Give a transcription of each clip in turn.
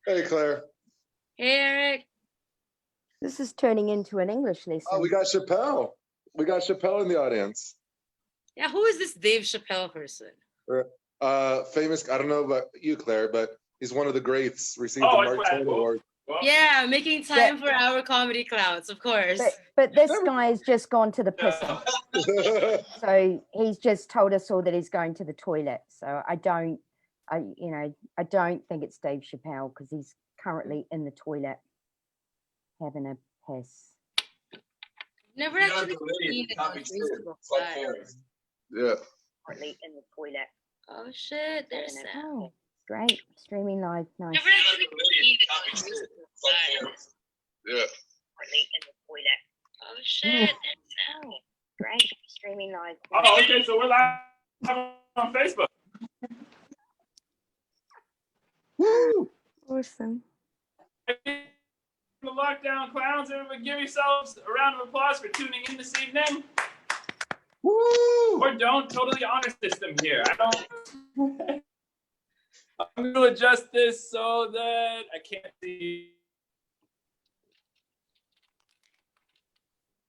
Hey, Claire. Hey, Eric. This is turning into an English lesson. Oh, we got Chappelle. We got Chappelle in the audience. Yeah, who is this Dave Chappelle person? Famous, I don't know about you, Claire, but he's one of the greats, received the Mark Twain Award. Yeah, making time for our comedy clouds, of course. But this guy's just gone to the pisser. So he's just told us all that he's going to the toilet. So I don't think it's Dave Chappelle because he's currently in the toilet having a piss. Never actually seen it on Facebook. Yeah. Currently in the toilet. Oh shit, there's that. Oh, great. Streaming live. Nice. Never actually seen it on Facebook. Yeah. Currently in the toilet. Oh shit, there's that. Great. Streaming live. Oh, okay, so we're live on Facebook. Woo! Awesome. The lockdown clowns, everybody give yourselves a round of applause for tuning in this evening. Woo! Or don't, totally honor system here. I don't. I'm gonna adjust this so that I can't see.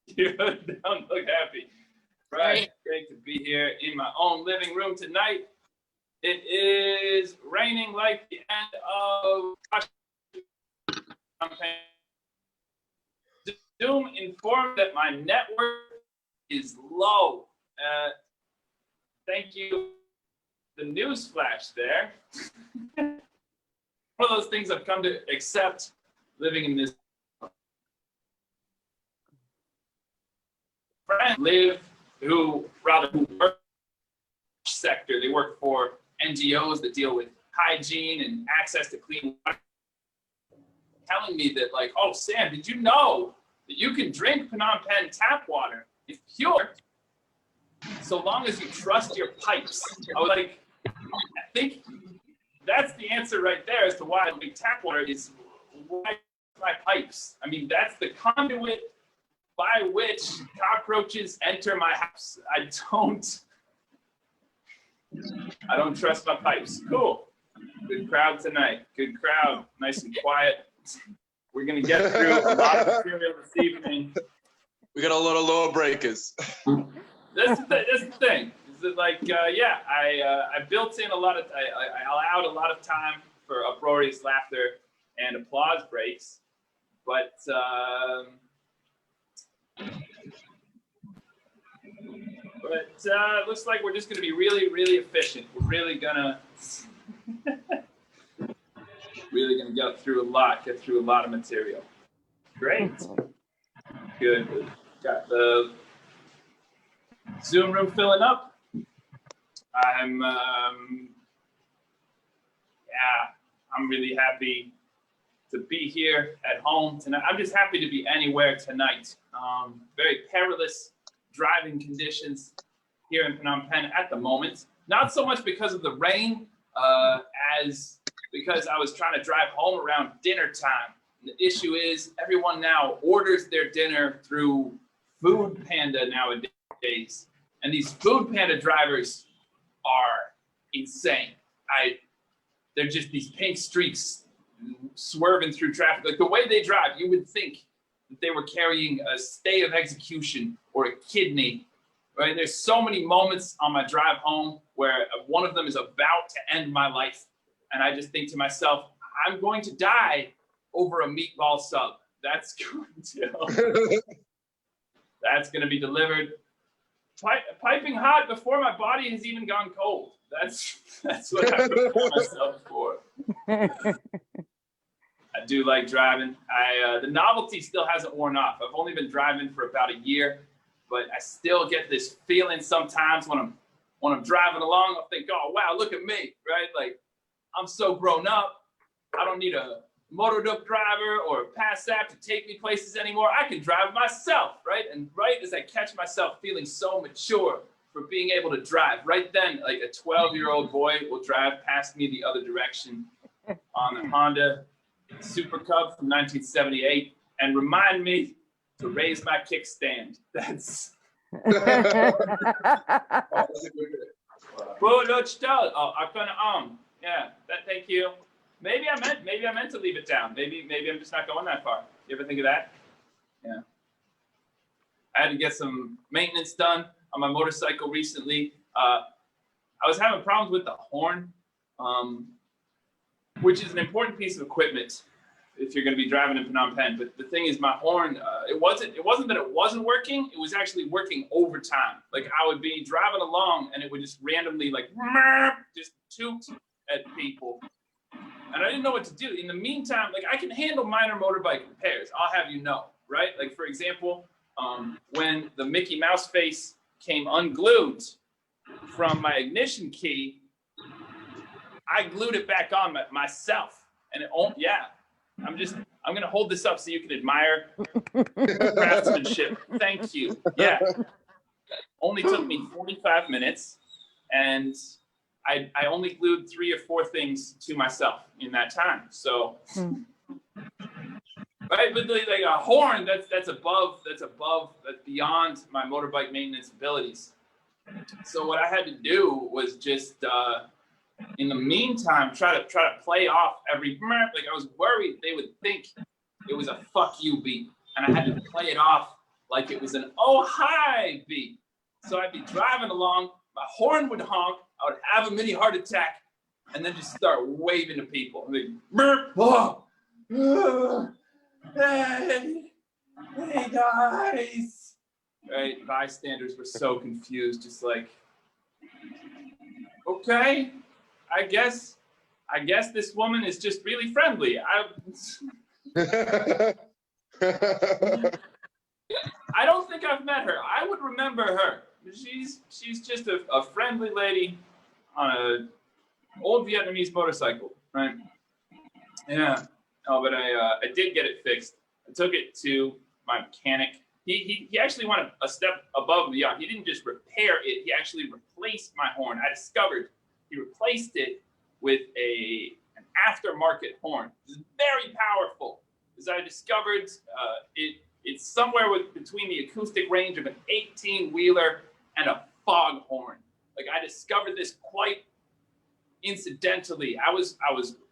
You don't look happy. Right, great to be here in my own living room tonight. It is raining like the end of Zoom informed that my network is low. Thank you. The news flash there. One of those things I've come to accept living in this. Friends live who work sector. They work for NGOs that deal with hygiene and access to clean water. Telling me that, like, oh, Sam, did you know that you can drink Phnom Penh tap water? It's pure, so long as you trust your pipes. I was like, I think that's the answer right there as to why I drink tap water is why my pipes. I mean, that's the conduit by which cockroaches enter my house. I don't trust my pipes. Cool. Good crowd tonight. Good crowd. Nice and quiet. We're going to get through a lot of material this evening. We got a lot of lower breakers. That's the thing. Is that like, I built in a lot of, I allowed a lot of time for uproarious laughter and applause breaks, but it looks like we're just going to be really, really efficient. We're really going to get through a lot of material. Great. Good. Got the Zoom room filling up. I'm really happy to be here at home tonight. I'm just happy to be anywhere tonight. Very perilous driving conditions here in Phnom Penh at the moment. Not so much because of the rain, as because I was trying to drive home around dinner time. And the issue is everyone now orders their dinner through Food Panda nowadays. And these Food Panda drivers are insane. They're just these pink streaks swerving through traffic. Like the way they drive, you would think that they were carrying a stay of execution or a kidney, right? There's so many moments on my drive home where one of them is about to end my life. And I just think to myself, I'm going to die over a meatball sub. That's going to be delivered piping hot before my body has even gone cold. That's what I prepare myself for. I do like driving. The novelty still hasn't worn off. I've only been driving for about a year, but I still get this feeling sometimes when I'm driving along. I'll think, oh wow, look at me, right? Like I'm so grown up. I don't need a motor-duck driver or a pass app to take me places anymore. I can drive myself, right? And right as I catch myself feeling so mature for being able to drive, right then, like a 12-year-old boy will drive past me the other direction on a Honda Super Cub from 1978 and remind me to raise my kickstand. That's yeah, thank you. maybe I meant to leave it down. Maybe I'm just not going that far. You ever think of that? Yeah. I had to get some maintenance done on my motorcycle recently. I was having problems with the horn, which is an important piece of equipment if you're going to be driving in Phnom Penh. But the thing is, my horn, it wasn't that it wasn't working. It was actually working overtime. Like I would be driving along and it would just randomly like just toot at people. And I didn't know what to do. In the meantime, like I can handle minor motorbike repairs. I'll have you know, right? Like for example, when the Mickey Mouse face came unglued from my ignition key, I glued it back on myself. And it, yeah, I'm gonna hold this up so you can admire craftsmanship. Thank you. Yeah. Only took me 45 minutes and I only glued 3 or 4 things to myself in that time. So, right, but like a horn, that's beyond my motorbike maintenance abilities. So what I had to do was just, in the meantime, try to play off every, like I was worried they would think it was a fuck you beat. And I had to play it off like it was an oh hi beat. So I'd be driving along, my horn would honk, I would have a mini heart attack, and then just start waving to people. Like, oh, hey guys. Right, bystanders were so confused, just like, okay, I guess this woman is just really friendly. I don't think I've met her. I would remember her. She's just a friendly lady on an old Vietnamese motorcycle, right? Yeah. Oh, but I did get it fixed. I took it to my mechanic. He actually went a step above and beyond. He didn't just repair it. He actually replaced my horn. I discovered he replaced it with an aftermarket horn. It's very powerful. As I discovered, it's somewhere between the acoustic range of an 18-wheeler and a foghorn. Like I discovered this quite incidentally. I was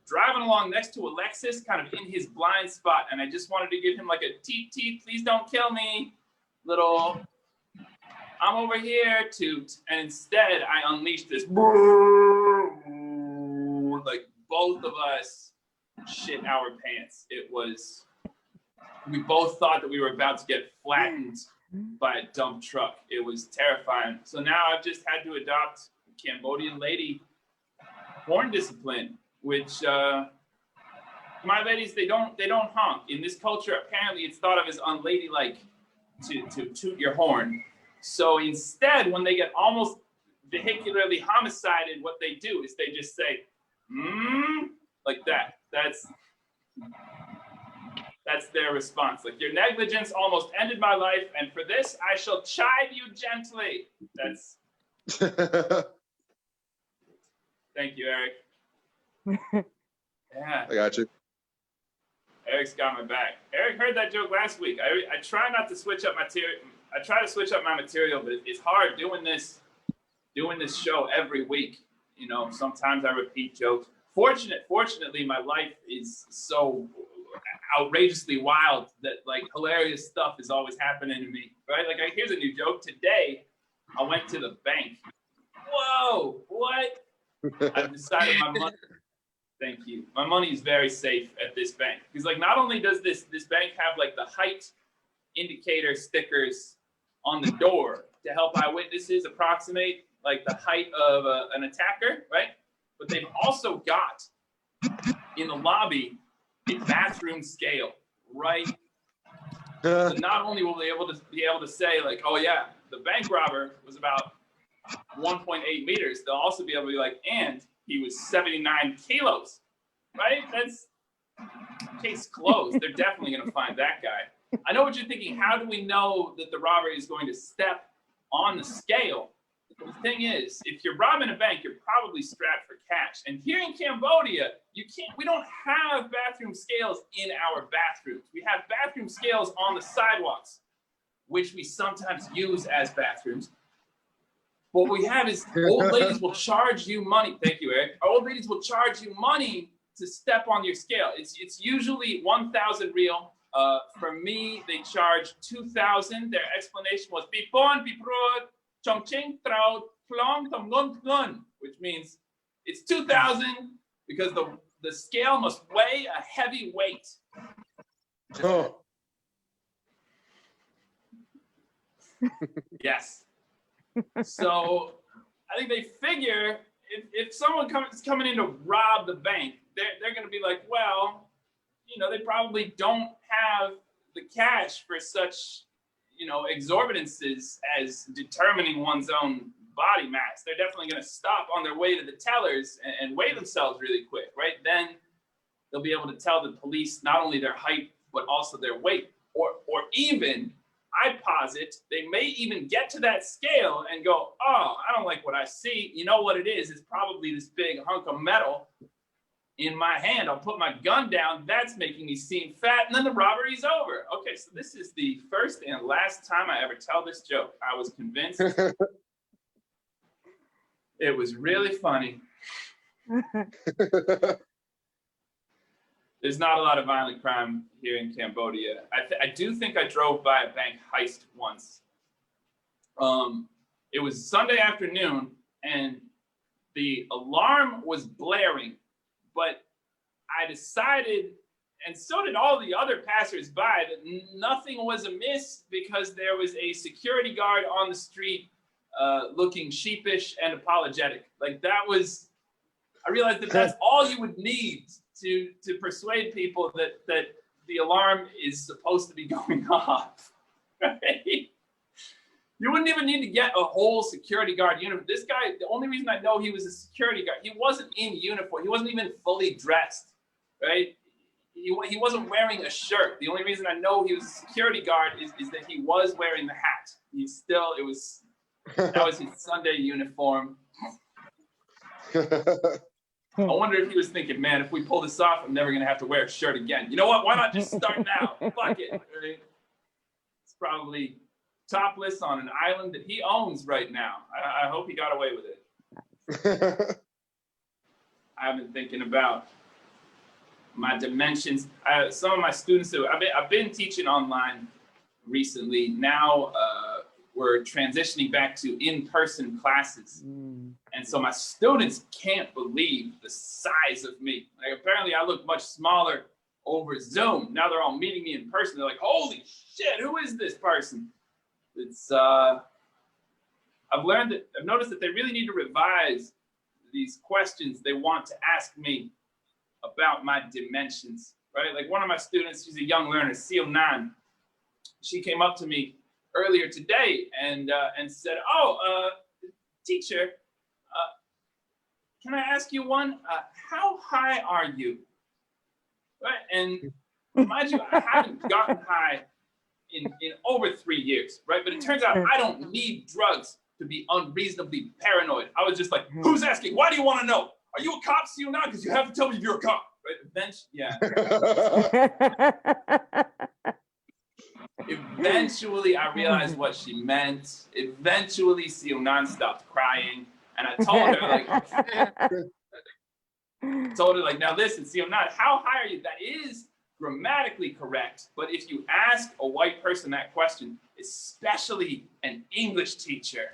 driving along next to a Lexus, kind of in his blind spot, and I just wanted to give him like a teet teet, please don't kill me, little, I'm over here, toot. And instead, I unleashed this, like both of us shit our pants. We both thought that we were about to get flattened by a dump truck. It was terrifying. So now I've just had to adopt Cambodian lady horn discipline, which my ladies, they don't honk. In this culture, apparently it's thought of as unladylike to toot your horn. So instead, when they get almost vehicularly homicided, what they do is they just say, like that. That's their response. Like, your negligence almost ended my life, and for this, I shall chide you gently. That's... Thank you, Erick. Yeah. I got you. Erick's got my back. Erick heard that joke last week. I try not to switch up material. I try to switch up my material, but it's hard doing this show every week. You know, sometimes I repeat jokes. Fortunately, my life is so outrageously wild that like hilarious stuff is always happening to me. Right? Like, here's a new joke. Today, I went to the bank. Whoa! What? I've decided my money. Thank you. My money is very safe at this bank because, like, not only does this bank have like the height indicator stickers on the door to help eyewitnesses approximate like the height of an attacker, right? But they've also got in the lobby a bathroom scale, right? So not only will they be able to say like, oh yeah, the bank robber was about 1.8 meters, they'll also be able to be like, and he was 79 kilos, right? That's case closed. They're definitely going to find that guy. I know what you're thinking. How do we know that the robber is going to step on the scale? The thing is, if you're robbing a bank, you're probably strapped for cash. And here in Cambodia, we don't have bathroom scales in our bathrooms. We have bathroom scales on the sidewalks, which we sometimes use as bathrooms. What we have is old ladies will charge you money. Thank you, Erick. Old ladies will charge you money to step on your scale. It's usually 1,000 real. For me, they charge 2,000. Their explanation was "Pipon, pipro, chongcheng trao plong tom lon lon," which means it's 2,000 because the scale must weigh a heavy weight. Oh. Yes. So I think they figure if someone is coming in to rob the bank, they're going to be like, well, you know, they probably don't have the cash for such, you know, exorbitances as determining one's own body mass. They're definitely going to stop on their way to the tellers and weigh themselves really quick, right? Then they'll be able to tell the police not only their height, but also their weight. Or even, I posit, they may even get to that scale and go, oh, I don't like what I see. You know what it is? It's probably this big hunk of metal in my hand. I'll put my gun down. That's making me seem fat. And then the robbery's over. Okay, so this is the first and last time I ever tell this joke. I was convinced. It was really funny. There's not a lot of violent crime here in Cambodia. I do think I drove by a bank heist once. It was Sunday afternoon and the alarm was blaring, but I decided, and so did all the other passersby, that nothing was amiss because there was a security guard on the street looking sheepish and apologetic. Like that was, I realized that that's all you would need to persuade people that the alarm is supposed to be going off, right? You wouldn't even need to get a whole security guard uniform. This guy, the only reason I know he was a security guard, he wasn't in uniform. He wasn't even fully dressed, right? He wasn't wearing a shirt. The only reason I know he was a security guard is that he was wearing the hat. That was his Sunday uniform. I wonder if he was thinking, man, if we pull this off, I'm never gonna have to wear a shirt again. You know what? Why not just start now? Fuck it. Right? It's probably topless on an island that he owns right now. I hope he got away with it. I've been thinking about my dimensions. Some of my students, I've been teaching online recently. Now we're transitioning back to in-person classes. And so my students can't believe the size of me. Like apparently I look much smaller over Zoom. Now they're all meeting me in person. They're like, holy shit, who is this person? It's, I've noticed that they really need to revise these questions they want to ask me about my dimensions, right? Like one of my students, she's a young learner, Seal9. She came up to me earlier today and said, teacher, can I ask you one? How high are you? Right? And mind you, I haven't gotten high in over 3 years, right? But it turns out I don't need drugs to be unreasonably paranoid. I was just like, who's asking? Why do you want to know? Are you a cop? See you now? Because you have to tell me if you're a cop, right? Eventually, I realized what she meant. Eventually, Sionan stopped crying. And I told her, like, now listen, Sionan, how high are you? That is grammatically correct. But if you ask a white person that question, especially an English teacher,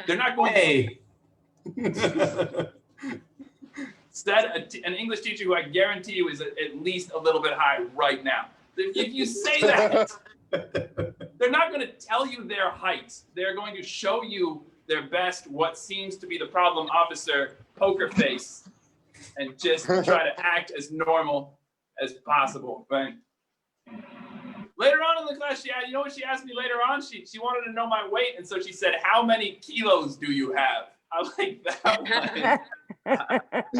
they're not going to. Instead, an English teacher who I guarantee you is at least a little bit high right now. If you say that, they're not going to tell you their height. They're going to show you their best, what seems to be the problem officer poker face, and just try to act as normal as possible, right? Later on in the class, you know what she asked me later on? She wanted to know my weight, and so she said, how many kilos do you have? I like that one.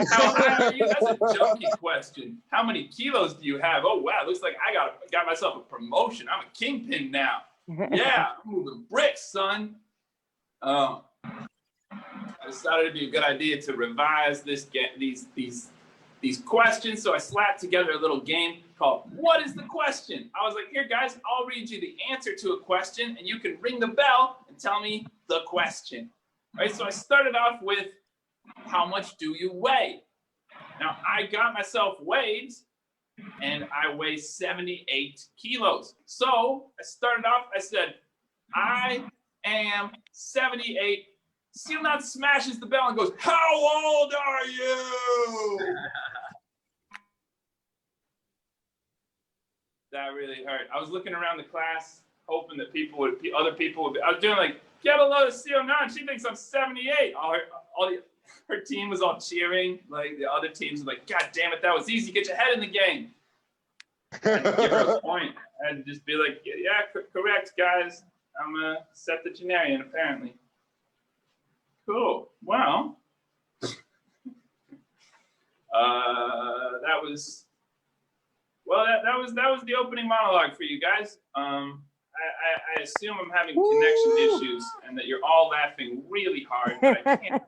How high are you? That's a jokey question. How many kilos do you have? Oh, wow, looks like I got myself a promotion. I'm a kingpin now. Yeah, I'm moving bricks, son. I decided it'd be a good idea to revise these questions. So I slapped together a little game called What is the Question? I was like, here, guys, I'll read you the answer to a question, and you can ring the bell and tell me the question. Right? So I started off with, how much do you weigh? Now, I got myself weighed, and I weigh 78 kilos. So I started off, I said, I am 78. Seal Knot smashes the bell and goes, how old are you? That really hurt. I was looking around the class, hoping that other people would be, I was doing like, get a load of Seal Knot. She thinks I'm 78. Her team was all cheering. Like the other teams were like, God damn it, that was easy. Get your head in the game. And to give her a point, I had to just be like, yeah, correct, guys. I'm a septuagenarian, apparently. Cool. Well, that was the opening monologue for you guys. I assume I'm having connection issues and that you're all laughing really hard, but I can't.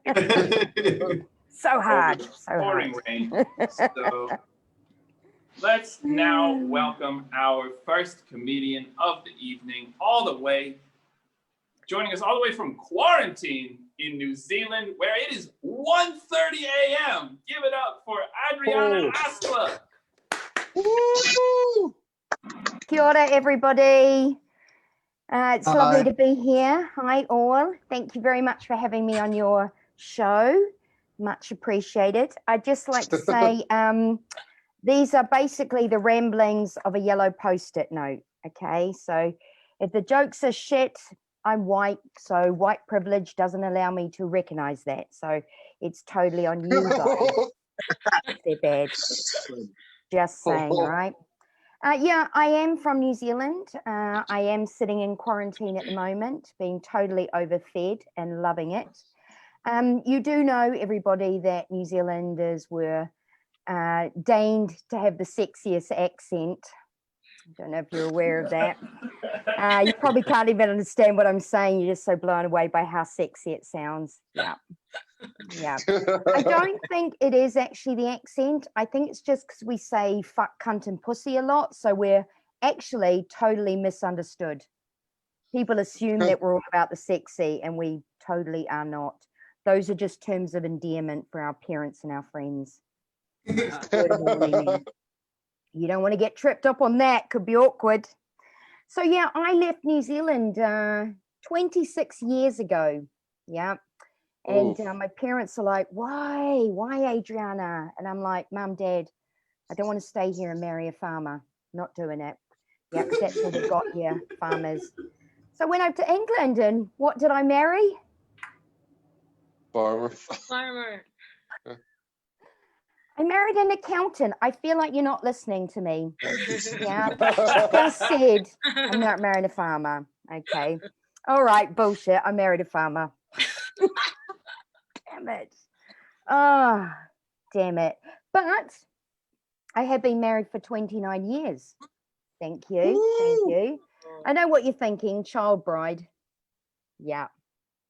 So hard. Pouring rain. So let's now welcome our first comedian of the evening, joining us all the way from quarantine in New Zealand, where it is 1:30 a.m. Give it up for Adrianna Astle. Kia ora, everybody. It's lovely to be here. Hi, all. Thank you very much for having me on your show. Much appreciated. I'd just like to say these are basically the ramblings of a yellow Post-it note, okay? So if the jokes are shit, I'm white, so white privilege doesn't allow me to recognize that. So it's totally on you guys. They're bad. Just saying, right? Yeah, I am from New Zealand. I am sitting in quarantine at the moment, being totally overfed and loving it. You do know, everybody, that New Zealanders were deigned to have the sexiest accent. I don't know if you're aware of that. You probably can't even understand what I'm saying. You're just so blown away by how sexy it sounds. Yeah. Yeah. I don't think it is actually the accent. I think it's just because we say fuck, cunt, and pussy a lot. So we're actually totally misunderstood. People assume that we're all about the sexy, and we totally are not. Those are just terms of endearment for our parents and our friends. You don't want to get tripped up on that. Could be awkward. So yeah, I left New Zealand 26 years ago. Yeah. And my parents are like, why, Adrianna? And I'm like, Mum, Dad, I don't want to stay here and marry a farmer. Not doing it. Yeah, because that's what we got here, farmers. So I went over to England, and what did I marry? Farmer. I married an accountant. I feel like you're not listening to me. Yeah, just said I'm not marrying a farmer. Okay. All right, bullshit. I married a farmer. Damn it. Oh, damn it. But I have been married for 29 years. Thank you. Thank you. I know what you're thinking, child bride. Yeah.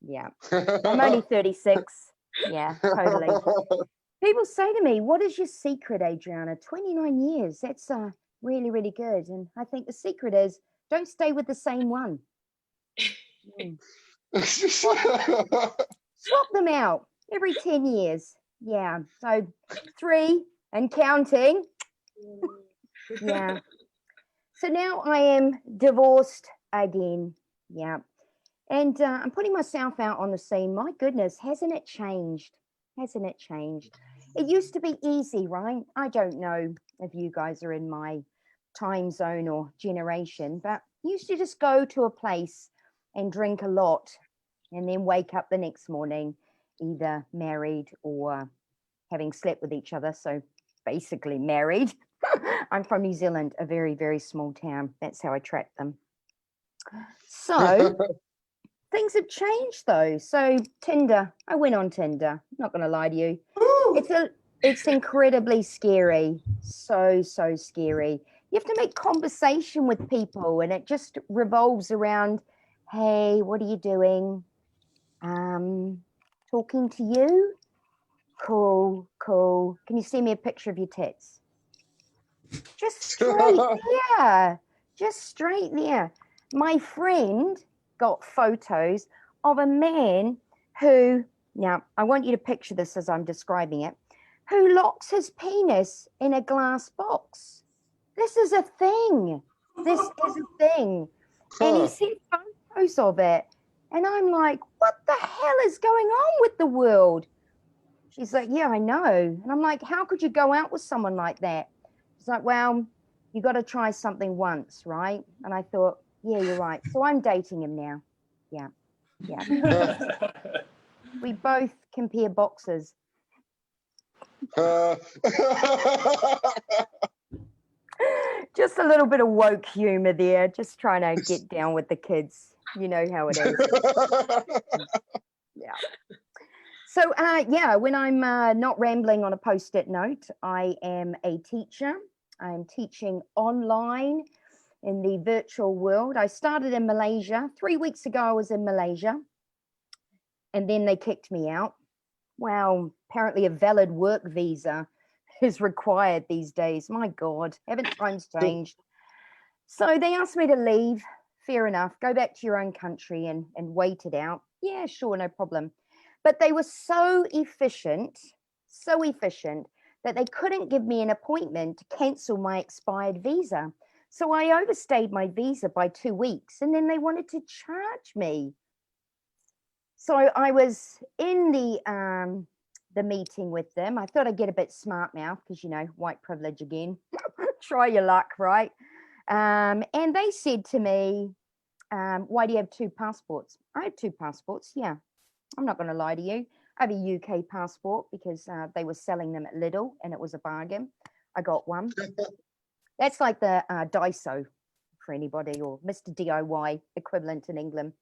Yeah. I'm only 36. Yeah, totally. People say to me, what is your secret, Adrianna? 29 years. That's really, really good. And I think the secret is don't stay with the same one. Swap them out every 10 years. Yeah. So 3 and counting. Yeah. So now I am divorced again. Yeah. And I'm putting myself out on the scene. My goodness, hasn't it changed? Hasn't it changed? It used to be easy, right? I don't know if you guys are in my time zone or generation, but you used to just go to a place and drink a lot and then wake up the next morning either married or having slept with each other. So basically married. I'm from New Zealand, a very, very small town. That's how I track them. So things have changed though. So Tinder, I went on Tinder. Not going to lie to you. It's incredibly scary. So scary. You have to make conversation with people, and it just revolves around, hey, what are you doing? Talking to you? Cool. Can you send me a picture of your tits? Just straight there. Just straight there. My friend got photos of a man who, now I want you to picture this as I'm describing it. who locks his penis in a glass box. This is a thing. This is a thing. And he Huh. sent photos of it. And I'm like, what the hell is going on with the world? She's like, yeah, I know. And I'm like, how could you go out with someone like that? She's like, well, you got to try something once, right? And I thought, yeah, you're right. So I'm dating him now. Yeah. Yeah. We both compare boxes. Just a little bit of woke humor there, just trying to get down with the kids. You know how it is. Yeah. So, yeah, when I'm not rambling on a post-it note, I am a teacher. I'm teaching online in the virtual world. I started in Malaysia. 3 weeks ago, I was in Malaysia. And then they kicked me out. Well, apparently a valid work visa is required these days. My God, haven't times changed? So they asked me to leave. Fair enough. Go back to your own country and wait it out. Yeah, sure, no problem. But they were so efficient that they couldn't give me an appointment to cancel my expired visa. So I overstayed my visa by 2 weeks, and then they wanted to charge me. So I was in the meeting with them. I thought I'd get a bit smart mouth because, you know, white privilege again. Try your luck, right? And they said to me, why do you have 2 passports? I had 2 passports, yeah. I'm not going to lie to you. I have a UK passport because they were selling them at Lidl and it was a bargain. I got one. That's like the Daiso for anybody, or Mr. DIY equivalent in England.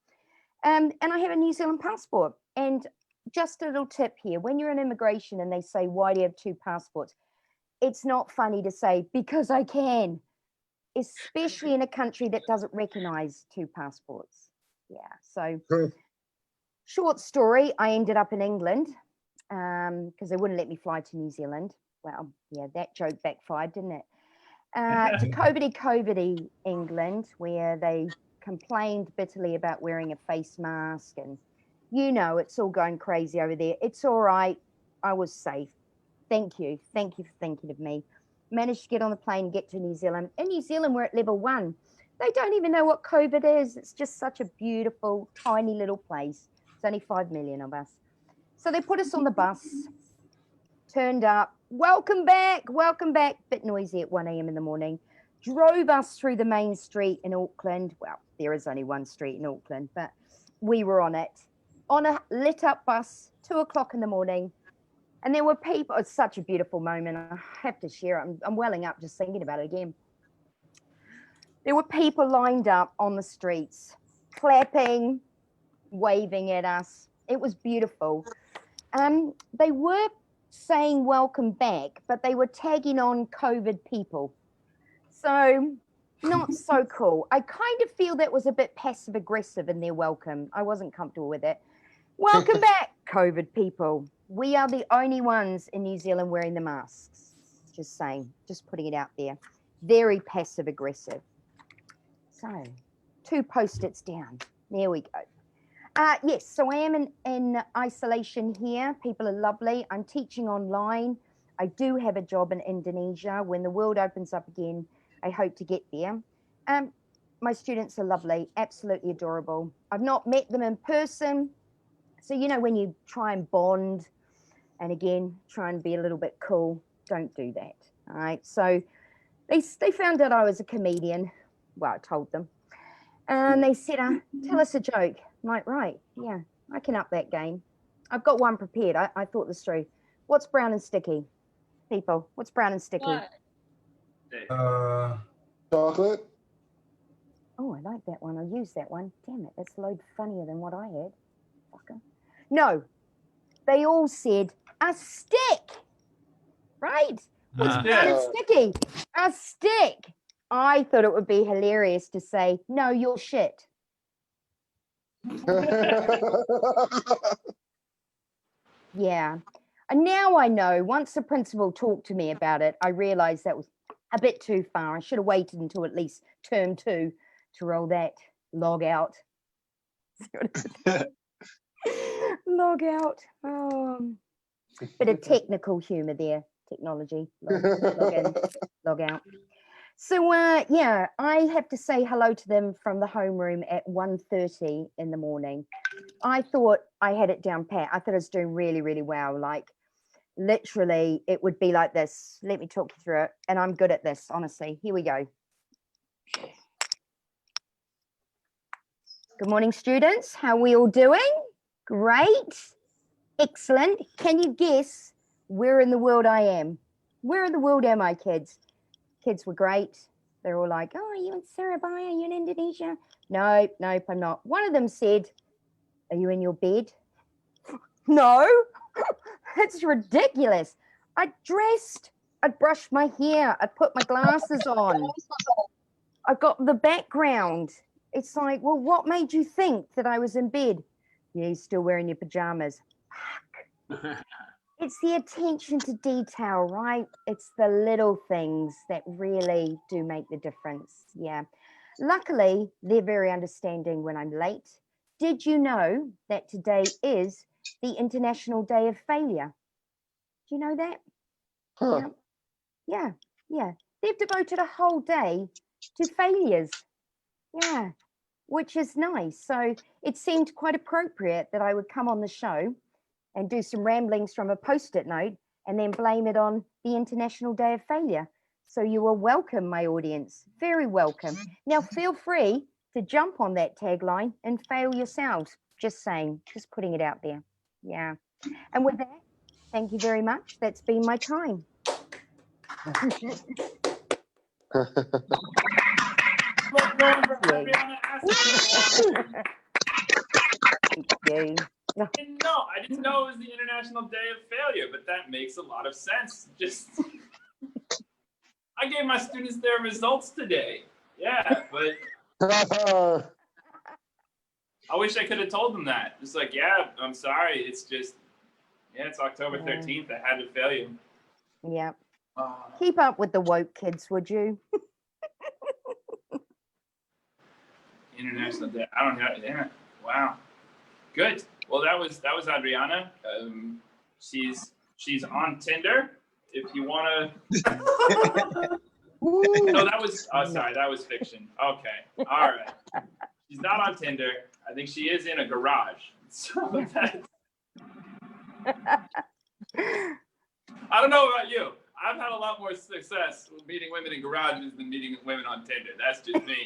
And I have a New Zealand passport. And just a little tip here, when you're in immigration and they say, why do you have 2 passports? It's not funny to say, because I can, especially in a country that doesn't recognize 2 passports. Yeah, so short story, I ended up in England because they wouldn't let me fly to New Zealand. Well, yeah, that joke backfired, didn't it? To COVID England, where they complained bitterly about wearing a face mask, and you know, it's all going crazy over there. It's all right. I was safe. Thank you for thinking of me. Managed to get on the plane and get to New Zealand. In New Zealand, we're at level 1. They don't even know what COVID is. It's just such a beautiful, tiny little place. It's only 5 million of us. So they put us on the bus, turned up, welcome back, bit noisy at 1 a.m. in the morning, drove us through the main street in Auckland. Well, there is only one street in Auckland, but we were on it, on a lit up bus, 2 o'clock in the morning. And there were people, it's such a beautiful moment. I have to share it. I'm welling up just thinking about it again. There were people lined up on the streets, clapping, waving at us. It was beautiful. They were saying welcome back, but they were tagging on COVID people. So not so cool. I kind of feel that was a bit passive aggressive in their welcome. I wasn't comfortable with it. Welcome back, COVID people. We are the only ones in New Zealand wearing the masks. Just saying, just putting it out there. Very passive aggressive. So 2 post-its down. There we go. Yes, so I am in isolation here. People are lovely. I'm teaching online. I do have a job in Indonesia. When the world opens up again, I hope to get there. My students are lovely, absolutely adorable. I've not met them in person. So, you know, when you try and bond and again, try and be a little bit cool, don't do that. All right. So they found out I was a comedian. Well, I told them. And they said, tell us a joke. I'm like, right, yeah, I can up that game. I've got one prepared. I thought this through. What's brown and sticky? People, what's brown and sticky? What? Chocolate? Oh, I like that one. I'll use that one. Damn it, that's a load funnier than what I had. Fucker. No, they all said a stick, right? What's brown and sticky? A stick. I thought it would be hilarious to say, no, you're shit. Yeah. And now I know, once the principal talked to me about it, I realized that was a bit too far. I should have waited until at least term 2 to roll that log out. Log out. Bit of technical humor there. Technology. Log in, log out. So yeah, I have to say hello to them from the homeroom at 1:30 in the morning. I thought I had it down pat. I thought I was doing really, really well. Like literally it would be like this. Let me talk you through it. And I'm good at this, honestly. Here we go. Good morning, students. How are we all doing? Great. Excellent. Can you guess where in the world I am? Where in the world am I, kids? Kids were great. They're all like, oh, are you in Surabaya? Are you in Indonesia? Nope, nope, I'm not. One of them said, are you in your bed? No, it's ridiculous. I dressed, I brushed my hair, I put my glasses on. I got the background. It's like, well, what made you think that I was in bed? Yeah, you're still wearing your pajamas. It's the attention to detail, right? It's the little things that really do make the difference. Yeah. Luckily, they're very understanding when I'm late. Did you know that today is the International Day of Failure? Do you know that? Huh. Yeah. Yeah. They've devoted a whole day to failures. Yeah. Which is nice. So it seemed quite appropriate that I would come on the show and do some ramblings from a post-it note and then blame it on the International Day of Failure. So you are welcome, my audience, very welcome. Now feel free to jump on that tagline and fail yourselves. Just saying, just putting it out there. Yeah. And with that, thank you very much. That's been my time. Yay. I didn't know it was the International Day of Failure, but that makes a lot of sense. Just, I gave my students their results today. Yeah, but I wish I could have told them that. Just like, yeah, I'm sorry. It's just, yeah, it's October 13th. I had to fail you. Yeah. Keep up with the woke kids, would you? International Day. I don't know. Yeah. Wow. Good. Well, that was Adrianna. She's on Tinder. If you want to. No, that was. Oh, sorry, that was fiction. Okay. All right. She's not on Tinder. I think she is in a garage. So that's. I don't know about you. I've had a lot more success with meeting women in garages than meeting women on Tinder. That's just me.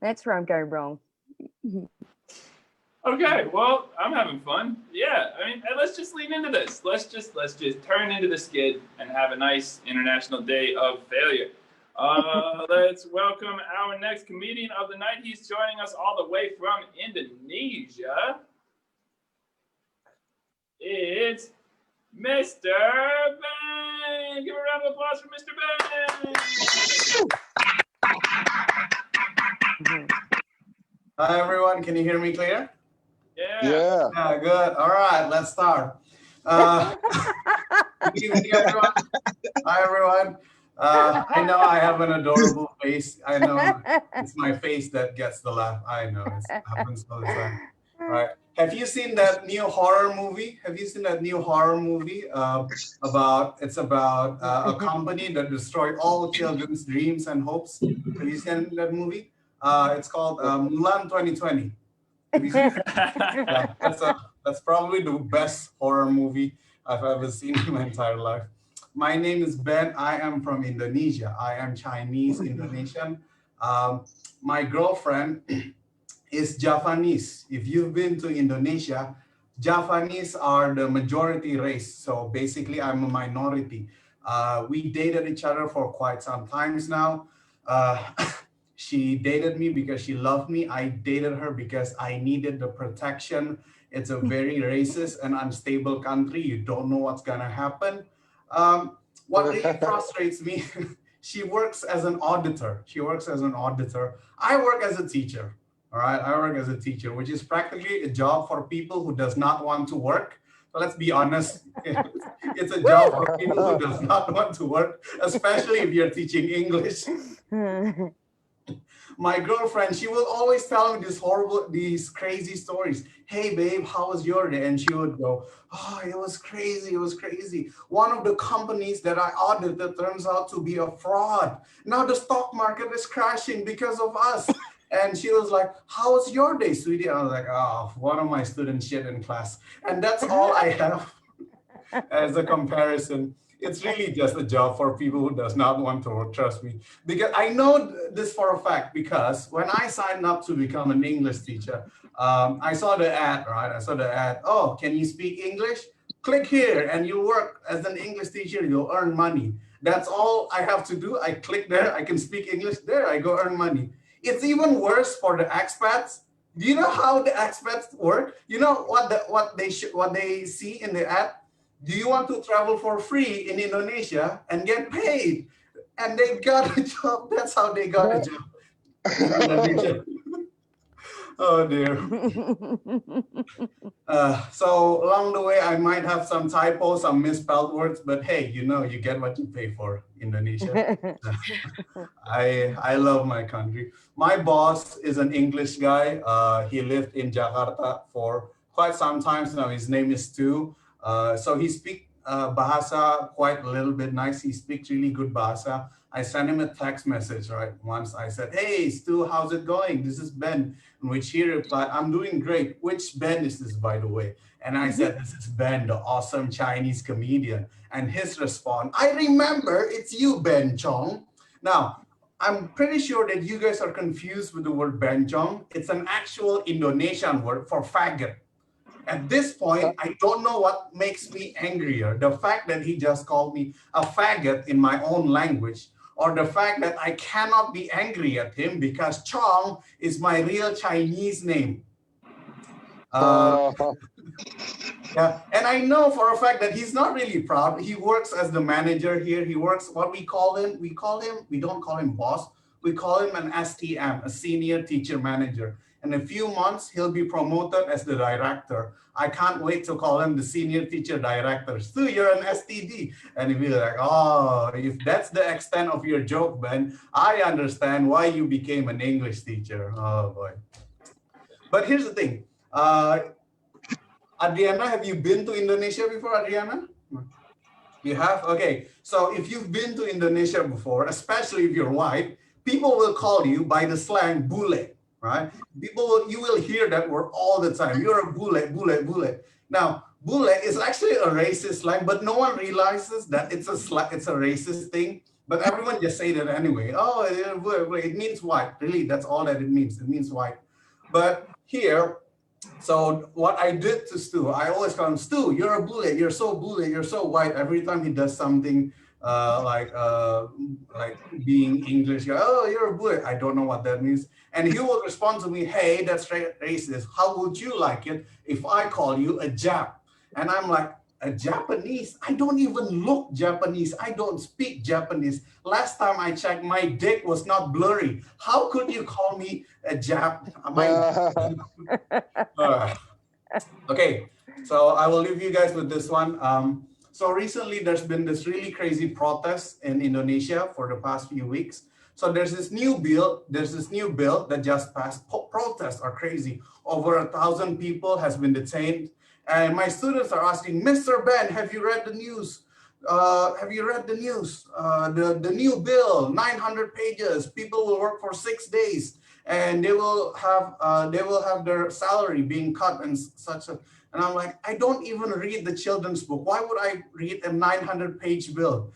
That's where I'm going wrong. Okay, well, I'm having fun. Yeah, I mean, let's just lean into this. Let's just turn into the skid and have a nice International Day of Failure. Let's welcome our next comedian of the night. He's joining us all the way from Indonesia. It's Mr. Ben. Give a round of applause for Mr. Ben. Hi, everyone. Can you hear me clear? Yeah. Yeah, good. All right, let's start. Good evening, everyone. Hi, everyone. I know I have an adorable face. I know it's my face that gets the laugh. I know it happens all the time. All right. Have you seen that new horror movie? It's about a company that destroyed all children's dreams and hopes. Have you seen that movie? It's called Mulan 2020. Have you seen it? Yeah, that's probably the best horror movie I've ever seen in my entire life. My name is Ben. I am from Indonesia. I am Chinese Indonesian. My girlfriend is Javanese. If you've been to Indonesia, Javanese are the majority race. So basically, I'm a minority. We dated each other for quite some times now. She dated me because she loved me. I dated her because I needed the protection. It's a very racist and unstable country. You don't know what's gonna happen. What really frustrates me, she works as an auditor. I work as a teacher. All right, I work as a teacher, which is practically a job for people who does not want to work. So let's be honest, it's a job for people who does not want to work, especially if you're teaching English. my girlfriend, she will always tell me these crazy stories. Hey, babe, how was your day? And she would go, oh, it was crazy. It was crazy. One of the companies that I audited turns out to be a fraud. Now the stock market is crashing because of us. And she was like, how was your day, sweetie? I was like, oh, one of my students shit in class. And that's all I have as a comparison. It's really just a job for people who does not want to work, trust me. Because I know this for a fact, because when I signed up to become an English teacher, I saw the ad, right? I saw the ad, oh, can you speak English? Click here and you work as an English teacher, you'll earn money. That's all I have to do. I click there, I can speak English, there I go earn money. It's even worse for the expats. Do you know how the expats work? You know what they see in the ad? Do you want to travel for free in Indonesia and get paid? And they got a job. That's how they got a job in Indonesia. Oh dear. So along the way, I might have some typos, some misspelled words, but hey, you know, you get what you pay for, Indonesia. I love my country. My boss is an English guy. He lived in Jakarta for quite some time now. His name is Stu. So he speaks Bahasa quite a little bit nice. He speaks really good Bahasa. I sent him a text message, right? Once I said, hey, Stu, how's it going? This is Ben. In which he replied, I'm doing great. Which Ben is this, by the way? And I said, this is Ben, the awesome Chinese comedian. And his response, I remember, it's you, Ben Chong. Now, I'm pretty sure that you guys are confused with the word Ben Chong. It's an actual Indonesian word for faggot. At this point, I don't know what makes me angrier. The fact that he just called me a faggot in my own language, or the fact that I cannot be angry at him because Chong is my real Chinese name. Yeah, and I know for a fact that he's not really proud. He works as the manager here. He works, what we call him, we don't call him boss. We call him an STM, a senior teacher manager. In a few months, he'll be promoted as the director. I can't wait to call him the senior teacher director. Stu, you're an STD. And he'll be like, oh, if that's the extent of your joke, Ben, I understand why you became an English teacher. Oh, boy. But here's the thing. Adrianna, have you been to Indonesia before, Adrianna? You have? Okay. So if you've been to Indonesia before, especially if you're white, people will call you by the slang bule. Right? You will hear that word all the time. You're a bule, bule, bule. Now, bule is actually a racist slang, but no one realizes that it's a racist thing. But everyone just say that anyway. Oh, it means white. Really, that's all that it means. It means white. But here, so what I did to Stu, I always call him, Stu, you're a bule. You're so bule. You're so white. Every time he does something like being English, oh, you're a bule. I don't know what that means. And he will respond to me, hey, that's racist. How would you like it if I call you a Jap? And I'm like, a Japanese? I don't even look Japanese. I don't speak Japanese. Last time I checked, my dick was not blurry. How could you call me a Jap? Okay, so I will leave you guys with this one. So recently, there's been this really crazy protest in Indonesia for the past few weeks. So there's this new bill that just passed. Protests are crazy. Over 1,000 people has been detained. And my students are asking, Mr. Ben, have you read the news? Have you read the news? The new bill, 900 pages. People will work for 6 days, and they will have their salary being cut and such. And I'm like, I don't even read the children's book. Why would I read a 900-page bill?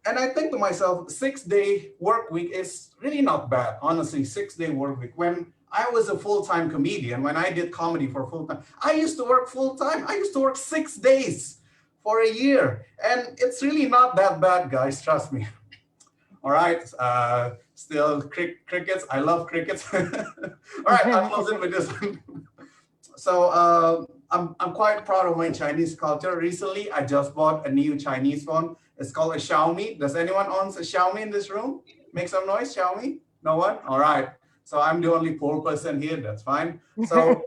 And I think to myself, 6-day work week is really not bad. Honestly, 6-day work week. When I was a full-time comedian, when I did comedy for full-time, I used to work full-time. I used to work 6 days for a year. And it's really not that bad, guys. Trust me. All right. Still, crickets. I love crickets. All right. I'm closing with this one. So I'm quite proud of my Chinese culture. Recently, I just bought a new Chinese phone. It's called a Xiaomi. Does anyone own a Xiaomi in this room? Make some noise, Xiaomi? No one? All right. So I'm the only poor person here. That's fine. So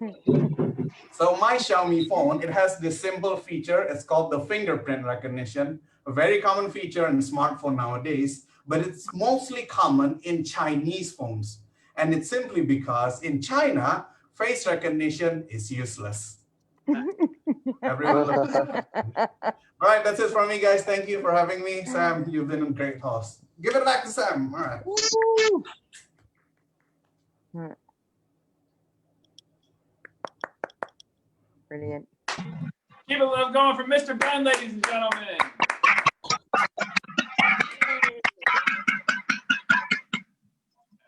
my Xiaomi phone, it has this simple feature. It's called the fingerprint recognition, a very common feature in smartphone nowadays. but it's mostly common in Chinese phones. And it's simply because in China, face recognition is useless. Everyone looks. All right, that's it from me, guys. Thank you for having me. Sam, you've been a great host. Give it back to Sam. All right. Brilliant. Keep it love going for Mr. Ben, ladies and gentlemen.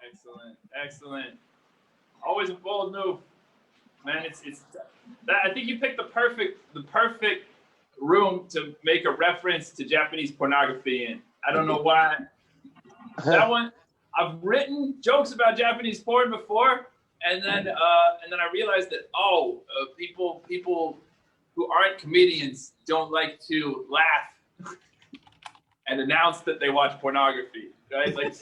Excellent, excellent. Always a bold move, man. It's that I think you picked the perfect room to make a reference to Japanese pornography in. I don't know why. That one, I've written jokes about Japanese porn before, and then I realized that people who aren't comedians don't like to laugh and announce that they watch pornography, right? Like,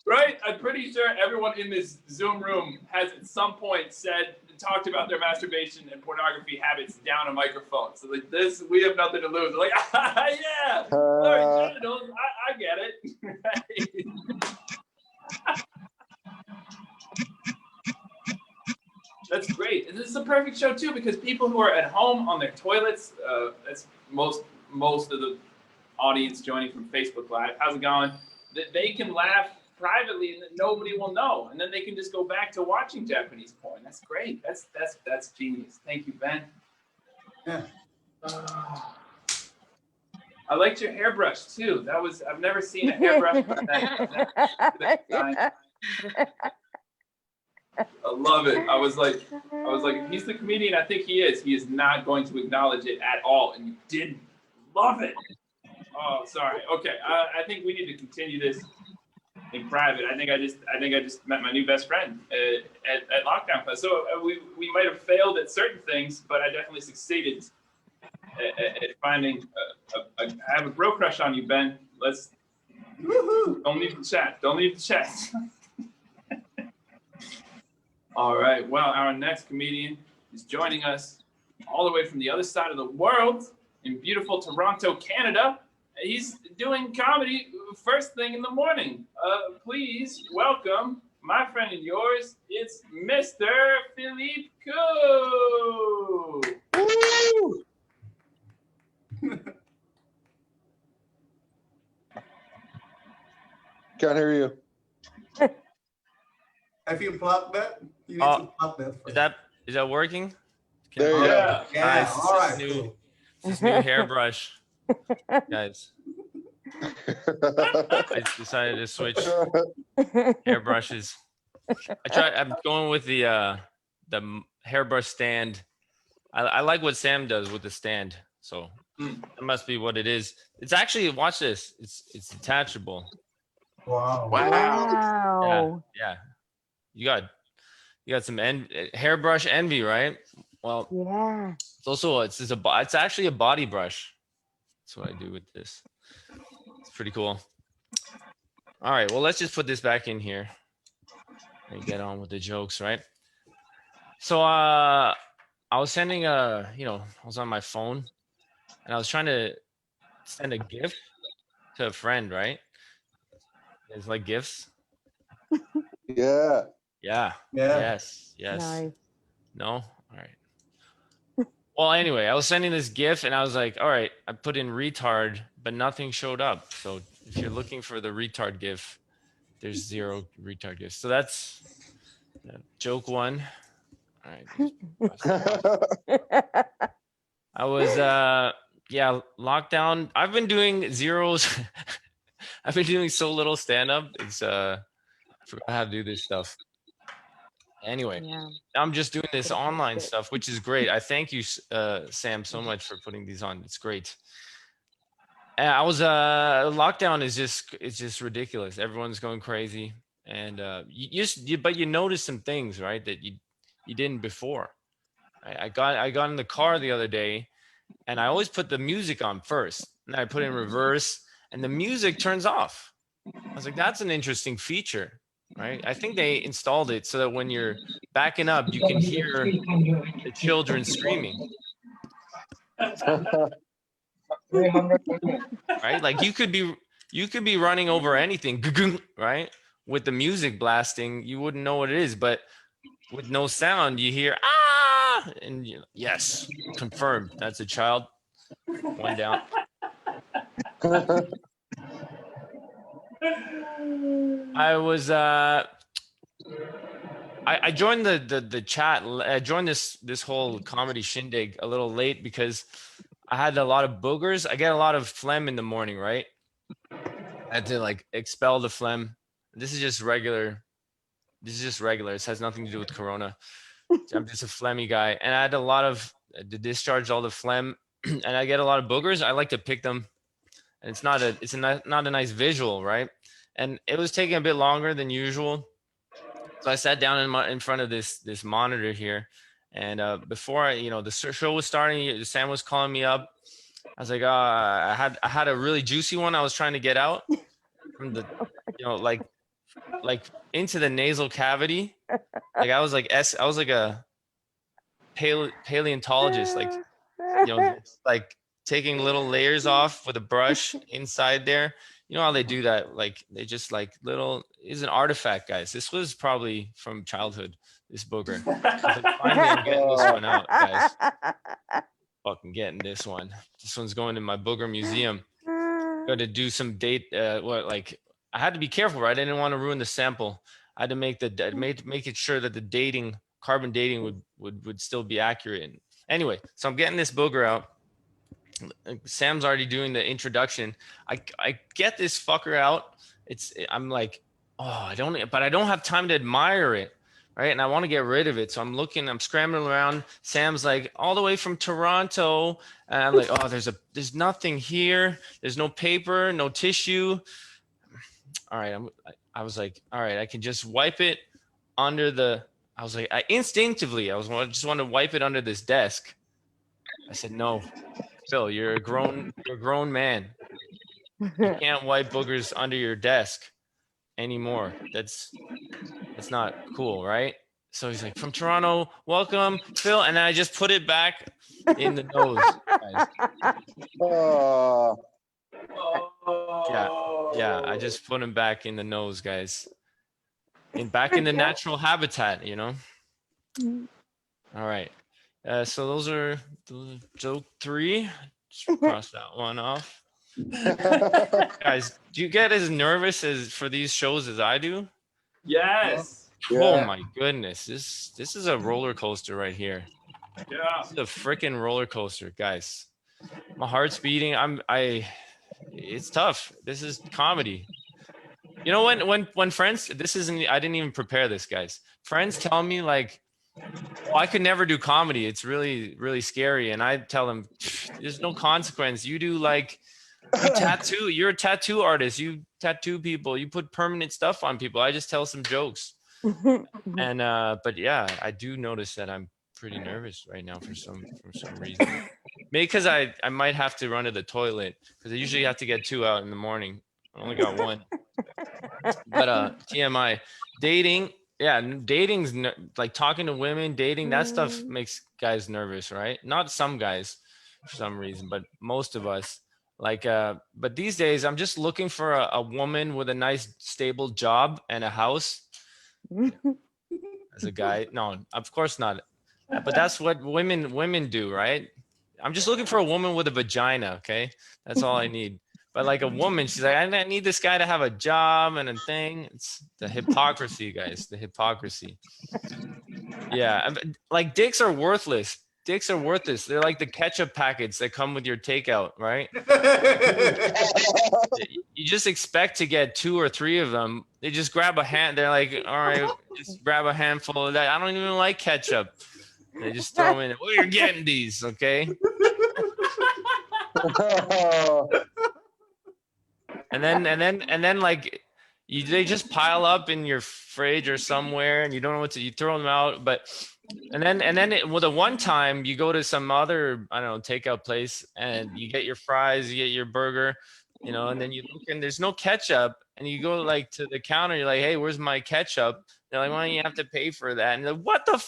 right? I'm pretty sure everyone in this Zoom room has at some point talked about their masturbation and pornography habits down a microphone. So like this, we have nothing to lose. Like, yeah, Lord, I get it. That's great. And this is a perfect show too, because people who are at home on their toilets, that's most of the audience joining from Facebook Live. How's it going? They can laugh privately and nobody will know, and then they can just go back to watching Japanese porn. That's great. That's genius. Thank you, Ben. Yeah. I liked your hairbrush too. I've never seen a hairbrush like that design. I love it. I was like, if he's the comedian I think he is not going to acknowledge it at all. And you did love it. Oh, sorry. Okay. I think we need to continue this in private. I think I just met my new best friend at lockdown class. So we might have failed at certain things, but I definitely succeeded at finding. I have a bro crush on you, Ben. Let's. Woohoo! Don't leave the chat. Don't leave the chat. All right. Well, our next comedian is joining us all the way from the other side of the world in beautiful Toronto, Canada. He's doing comedy first thing in the morning. Please welcome my friend and yours. It's Mr. Philippe. Can't hear you. Have you plugged that? You need to plug that first. Is that working? There you go. Yeah. Guys, All right. This new hairbrush, guys. I decided to switch hairbrushes. I'm going with the hairbrush stand. I like what Sam does with the stand, so that must be what it is. It's actually, watch this. It's detachable. Wow. Wow. Yeah. You got some hairbrush envy, right? Well, Yeah. it's also it's actually a body brush. That's what I do with this. It's pretty cool. All right, well, let's just put this back in here and get on with the jokes, right? So I was sending I was on my phone and I was trying to send a gift to a friend, right? It's like gifts. Yeah. Yeah. Yeah. Yes. No. No? All right. Well, anyway, I was sending this GIF and I was like, all right, I put in retard, but nothing showed up. So if you're looking for the retard GIF, there's 0 retard GIFs. So that's joke 1. All right. I was, lockdown. I've been doing zeros. I've been doing so little stand-up. I forgot how to do this stuff. Anyway, Yeah. I'm just doing this online stuff, which is great. I thank you, Sam, so much for putting these on. It's great. And I was lockdown is just ridiculous. Everyone's going crazy, and but you notice some things, right, that you didn't before. I got in the car the other day, and I always put the music on first, and I put it in reverse, and the music turns off. I was like, that's an interesting feature. Right. I think they installed it so that when you're backing up, you can hear the children screaming. right? Like you could be running over anything, right? With the music blasting, you wouldn't know what it is, but with no sound, you hear ah, and yes, confirmed. That's a child. One down. I was I joined the chat. I joined this whole comedy shindig a little late because I had a lot of boogers. I get a lot of phlegm in the morning, right? I had to like expel the phlegm. This is just regular. This is just regular. This has nothing to do with corona. I'm just a phlegmy guy, and I had a lot of to discharge all the phlegm, and I get a lot of boogers. I like to pick them, and it's not a nice visual, right? And it was taking a bit longer than usual. So I sat down in front of this monitor here, and before the show was starting, Sam was calling me up. I was like, I had a really juicy one I was trying to get out from the, like into the nasal cavity. Like I was like a paleontologist, like like taking little layers off with a brush inside there. You know how they do that? Like they just like little is an artifact, guys. This was probably from childhood, this booger. Like, finally I'm getting this one out, guys. Fucking getting this one. This one's going in my booger museum. Got to do some I had to be careful, right? I didn't want to ruin the sample. I had to make it sure that the carbon dating would still be accurate. Anyway, so I'm getting this booger out. Sam's already doing the introduction. I get this fucker out. I'm like, oh, I don't have time to admire it, right? And I want to get rid of it. So I'm scrambling around. Sam's like all the way from Toronto, and I'm like, oh, there's nothing here. There's no paper, no tissue. All right, I was like, all right, I can just wipe it under the. I was like, I just want to wipe it under this desk. I said, no, Phil, you're a grown man. You can't wipe boogers under your desk anymore. That's not cool, right? So he's like, from Toronto, welcome, Phil. And I just put it back in the nose, guys. Yeah, I just put him back in the nose, guys. Back in the natural habitat, All right. So those are joke 3. Just cross that one off. Guys, do you get as nervous for these shows as I do? Yes. Oh my goodness. This is a roller coaster right here. Yeah. This is a freaking roller coaster, guys. My heart's beating. It's tough. This is comedy. You know, when friends, I didn't even prepare this, guys. Friends tell me like, oh, I could never do comedy. It's really, really scary. And I tell them, there's no consequence. You do you're a tattoo artist. You tattoo people. You put permanent stuff on people. I just tell some jokes. And, but yeah, I do notice that I'm pretty nervous right now for some reason. Maybe because I might have to run to the toilet because I usually have to get 2 out in the morning. I only got 1. But TMI, dating. Yeah, dating's like talking to women, dating, that stuff makes guys nervous, right? Not some guys for some reason, but most of us. Like, but these days I'm just looking for a woman with a nice stable job and a house. As a guy, no, of course not. But that's what women do, right? I'm just looking for a woman with a vagina, okay? That's all I need. But like a woman, she's like, I need this guy to have a job and a thing. It's the hypocrisy, guys, the hypocrisy. Yeah, like dicks are worthless. Dicks are worthless. They're like the ketchup packets that come with your takeout, right? You just expect to get 2 or 3 of them. They just grab a hand. They're like, all right, just grab a handful of that. I don't even like ketchup. They just throw them in. Well, you're getting these, okay? And then like they just pile up in your fridge or somewhere, and you don't know what to. You throw them out, and then the one time you go to some other, I don't know, takeout place, and you get your fries, you get your burger, and then you look and there's no ketchup, and you go like to the counter, you're like, hey, where's my ketchup? They're like, why don't you have to pay for that? And like, what the?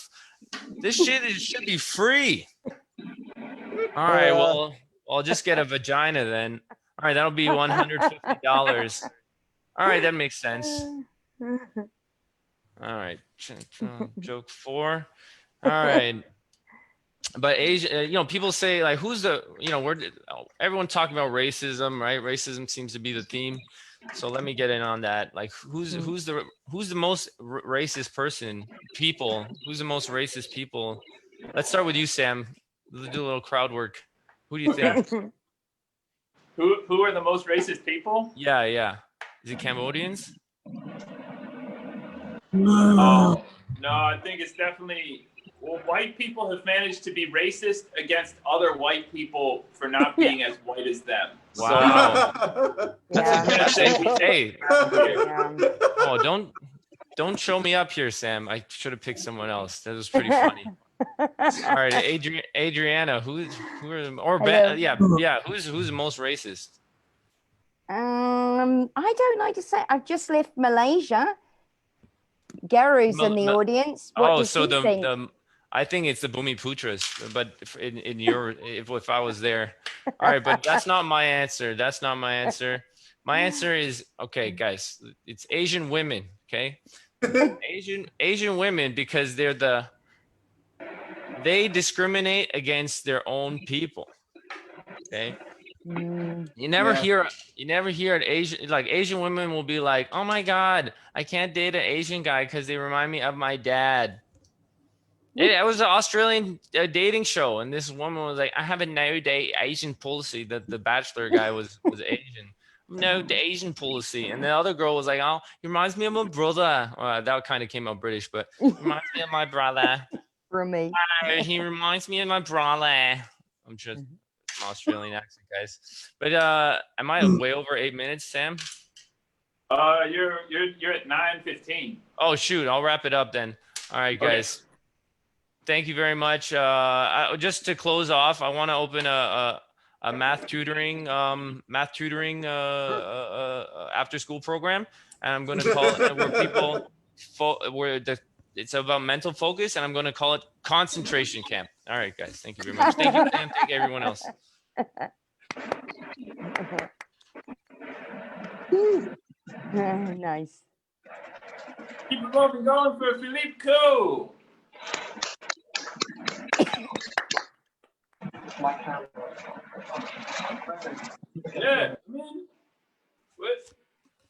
This shit should be free. All right, well, I'll just get a vagina then. All right, that'll be $150. All right, that makes sense. All right, joke 4. All right. But Asia, people say like, who's the, everyone talking about racism, right? Racism seems to be the theme. So let me get in on that. Like, who's the most racist person? Who's the most racist people? Let's start with you, Sam. Let's do a little crowd work. Who do you think? Who are the most racist people? Yeah. Is it Cambodians? Oh, no, I think it's definitely. Well, white people have managed to be racist against other white people for not being as white as them. Wow. Yeah. Hey. Yeah. Oh, don't show me up here, Sam. I should have picked someone else. That was pretty funny. All right, Adrianna, who's the most racist? I don't know to say. I've just left Malaysia. Garu's in the audience. What does he think? I think it's the Bumiputras, but in your if I was there. All right, but that's not my answer. That's not my answer. My answer is, okay, guys, it's Asian women, okay? Asian women, because they discriminate against their own people. Okay. You never hear an Asian women will be like, oh my God, I can't date an Asian guy because they remind me of my dad. It was an Australian dating show, and this woman was like, I have a no date Asian policy. That the Bachelor guy was Asian. No, the Asian policy. And the other girl was like, oh, he reminds me of my brother. That kind of came out British, but reminds me of my brother. For me. He reminds me of my brother. I'm just an Australian accent, guys. But am I way over 8 minutes, Sam? You're at 9:15. Oh shoot, I'll wrap it up then. All right, guys. Okay. Thank you very much. Just to close off, I want to open a math tutoring after school program, and I'm going to call it where it's about mental focus, and I'm going to call it concentration camp. All right, guys. Thank you very much. Thank you, Sam. Thank you, everyone else. Nice. Keep it moving, going for Philippe Co. Yeah, I mean,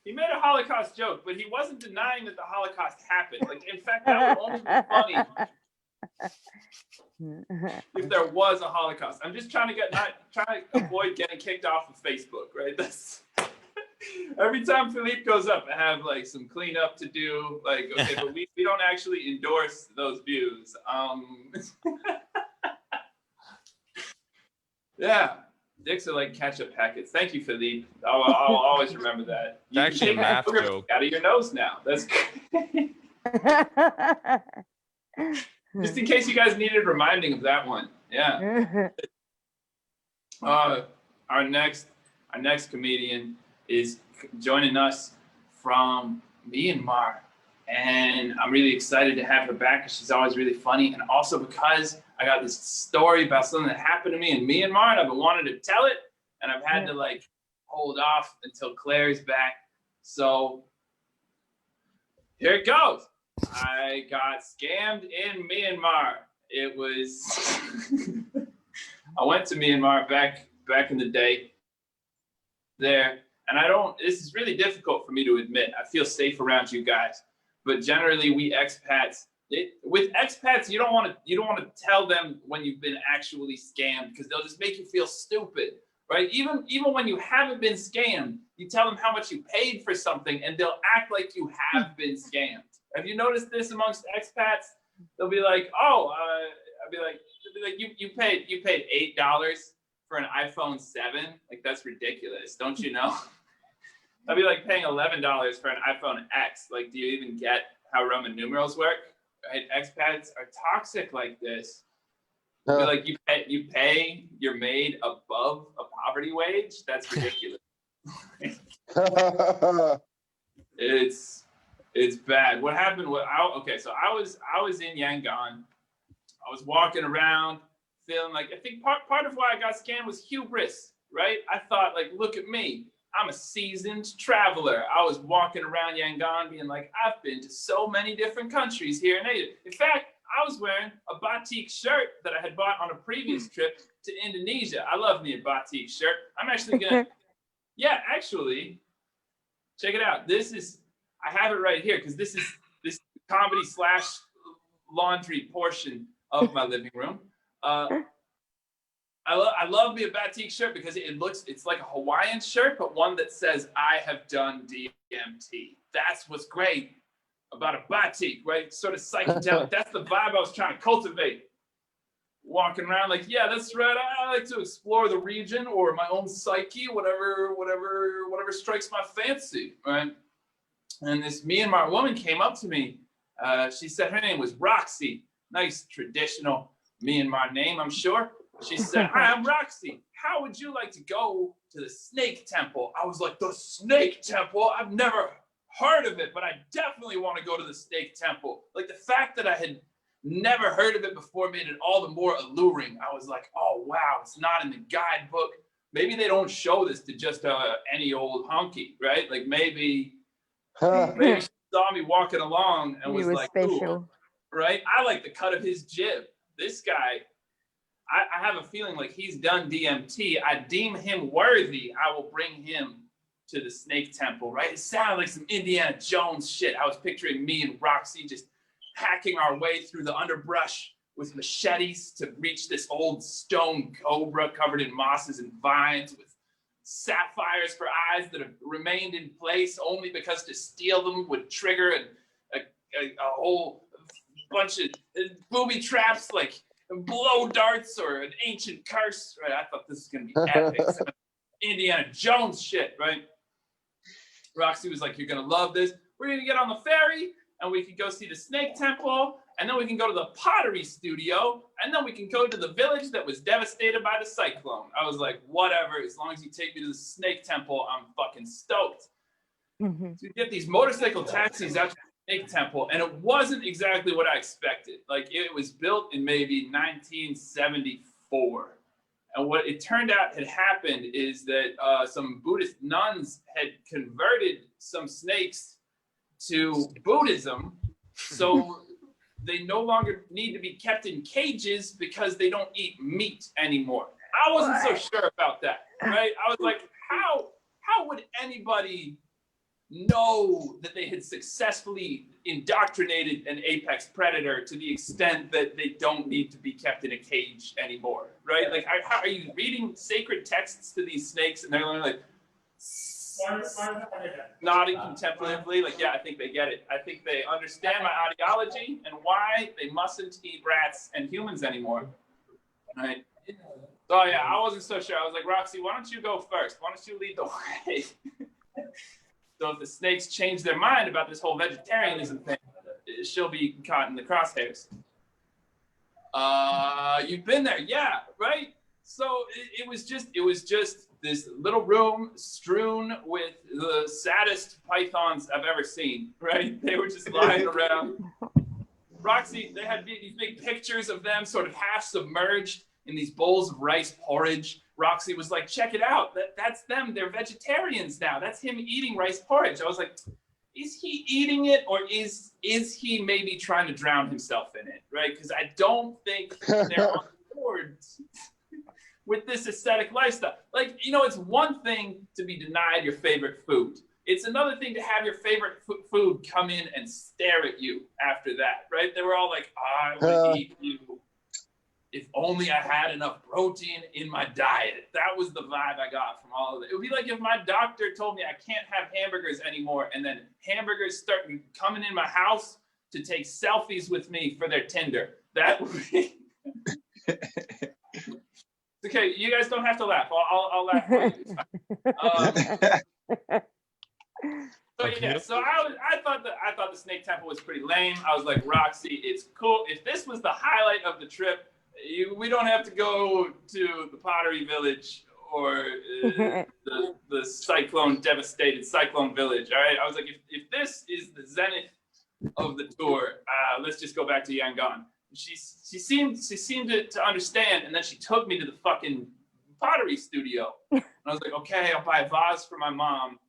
he made a Holocaust joke, but he wasn't denying that the Holocaust happened. Like, in fact, that would only be funny if there was a Holocaust. I'm just trying to avoid getting kicked off of Facebook, right? That's every time Philippe goes up, I have like some cleanup to do. Like, okay, but we don't actually endorse those views. Yeah, dicks are like ketchup packets. Thank you, Philippe. I'll always remember that. You actually a math joke out of your nose now. That's great. Just in case you guys needed reminding of that one. Yeah. Our next comedian is joining us from Myanmar, and I'm really excited to have her back because she's always really funny, and also because I got this story about something that happened to me in Myanmar, and I've been wanting to tell it, and I've had to like hold off until Claire's back. So here it goes. I got scammed in Myanmar. It was I went to Myanmar back in the day there, and this is really difficult for me to admit. I feel safe around you guys, but generally we expats, with expats, you don't want to tell them when you've been actually scammed, because they'll just make you feel stupid, right? Even when you haven't been scammed, you tell them how much you paid for something, and they'll act like you have been scammed. Have you noticed this amongst expats? They'll be like, "Oh, I'll be like, you paid $8 for an iPhone 7? Like, that's ridiculous, don't you know?" I'll be like paying $11 for an iPhone X. Like, do you even get how Roman numerals work? Right? Expats are toxic like this. Be like, you're made above a poverty wage? That's ridiculous. It's bad. What happened? So I was in Yangon. I was walking around feeling like, I think part of why I got scammed was hubris, right? I thought like, look at me. I'm a seasoned traveler. I was walking around Yangon being like, I've been to so many different countries here in Asia. In fact, I was wearing a batik shirt that I had bought on a previous trip to Indonesia. I love me a batik shirt. I'm actually gonna, yeah, actually, check it out. I have it right here because this is this comedy / laundry portion of my living room. I love me a batik shirt because it's like a Hawaiian shirt, but one that says, I have done DMT. That's what's great about a batik, right? Sort of psychedelic. That's the vibe I was trying to cultivate. Walking around like, yeah, that's right. I like to explore the region or my own psyche, whatever strikes my fancy, right? And this Myanmar woman came up to me. She said her name was Roxy. Nice traditional Myanmar name, I'm sure. She said, hi, I'm Roxy. How would you like to go to the Snake Temple? I was like, the Snake Temple? I've never heard of it, but I definitely want to go to the Snake Temple. Like the fact that I had never heard of it before made it all the more alluring. I was like, oh, wow, it's not in the guidebook. Maybe they don't show this to just any old honky, right? Like maybe she saw me walking along and was like, special. Ooh, right? I like the cut of his jib. This guy, I have a feeling like he's done DMT. I deem him worthy. I will bring him to the Snake Temple, right? It sounded like some Indiana Jones shit. I was picturing me and Roxy just hacking our way through the underbrush with machetes to reach this old stone cobra covered in mosses and vines with sapphires for eyes that have remained in place only because to steal them would trigger a whole bunch of booby traps like blow darts or an ancient curse, right? I thought this was gonna be epic. Indiana Jones shit, right? Roxy was like, you're gonna love this. We're gonna get on the ferry and we can go see the Snake Temple, and then we can go to the pottery studio, and then we can go to the village that was devastated by the cyclone. I was like, whatever, as long as you take me to the Snake Temple, I'm fucking stoked. So you get these motorcycle taxis out to the Snake Temple, and it wasn't exactly what I expected. Like, it was built in maybe 1974. And what it turned out had happened is that some Buddhist nuns had converted some snakes to Buddhism, so they no longer need to be kept in cages because they don't eat meat anymore. I wasn't so sure about that, right? I was like, how would anybody know that they had successfully indoctrinated an apex predator to the extent that they don't need to be kept in a cage anymore, right? Like, how are you reading sacred texts to these snakes and they're like nodding contemplatively, like, yeah, I think they get it. I think they understand my ideology and why they mustn't eat rats and humans anymore, right? So yeah, I wasn't so sure. I was like, Roxy, why don't you go first? Why don't you lead the way? So if the snakes change their mind about this whole vegetarianism thing, she'll be caught in the crosshairs. You've been there, yeah, right? So it was just this little room strewn with the saddest pythons I've ever seen, right? They were just lying around. Roxy, they had these big pictures of them sort of half submerged in these bowls of rice porridge. Roxy was like, check it out. That's them. They're vegetarians now. That's him eating rice porridge. I was like, is he eating it, or is he maybe trying to drown himself in it, right? Because I don't think they're on board with this ascetic lifestyle. Like, you know, it's one thing to be denied your favorite food. It's another thing to have your favorite food come in and stare at you after that, right? They were all like, I would eat you if only I had enough protein in my diet. That was the vibe I got from all of it. It would be like if my doctor told me I can't have hamburgers anymore, and then hamburgers start coming in my house to take selfies with me for their Tinder. That would be... Okay, you guys don't have to laugh. I'll laugh for you. So yeah, so I thought the Snake Temple was pretty lame. I was like, Roxy, it's cool. If this was the highlight of the trip, we don't have to go to the Pottery Village or the devastated Cyclone Village. All right, I was like, if this is the zenith of the tour, let's just go back to Yangon. she seemed to understand, and then she took me to the fucking pottery studio. And I was like, okay, I'll buy a vase for my mom.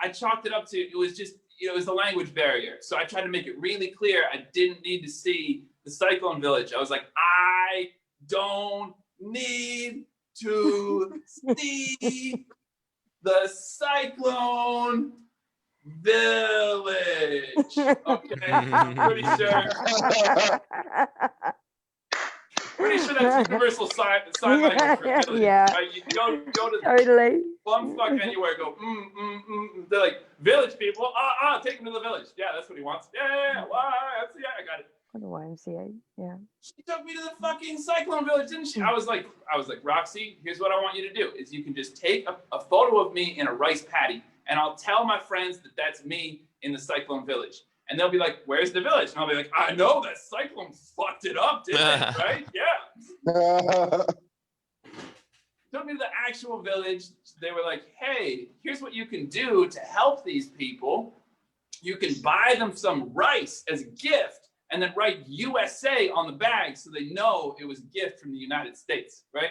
I chalked it up to, it was just, it was the language barrier. So I tried to make it really clear I didn't need to see the Cyclone Village. I was like, I don't need to see the Cyclone Village. Okay, I'm pretty sure that's universal sign language for village. Yeah. Right? You go to Totally. bumfuck anywhere, go, They're like, village people, take him to the village. Yeah, that's what he wants. Yeah, well, I got it. What a YMCA. Yeah. She took me to the fucking Cyclone Village, didn't she? I was like, Roxy, here's what I want you to do, is you can just take a photo of me in a rice patty, and I'll tell my friends that that's me in the Cyclone Village. And they'll be like, where's the village? And I'll be like, I know, that cyclone fucked it up, didn't it? Right? Yeah. Took me to the actual village. They were like, hey, here's what you can do to help these people. You can buy them some rice as a gift and then write USA on the bag so they know it was a gift from the United States, right?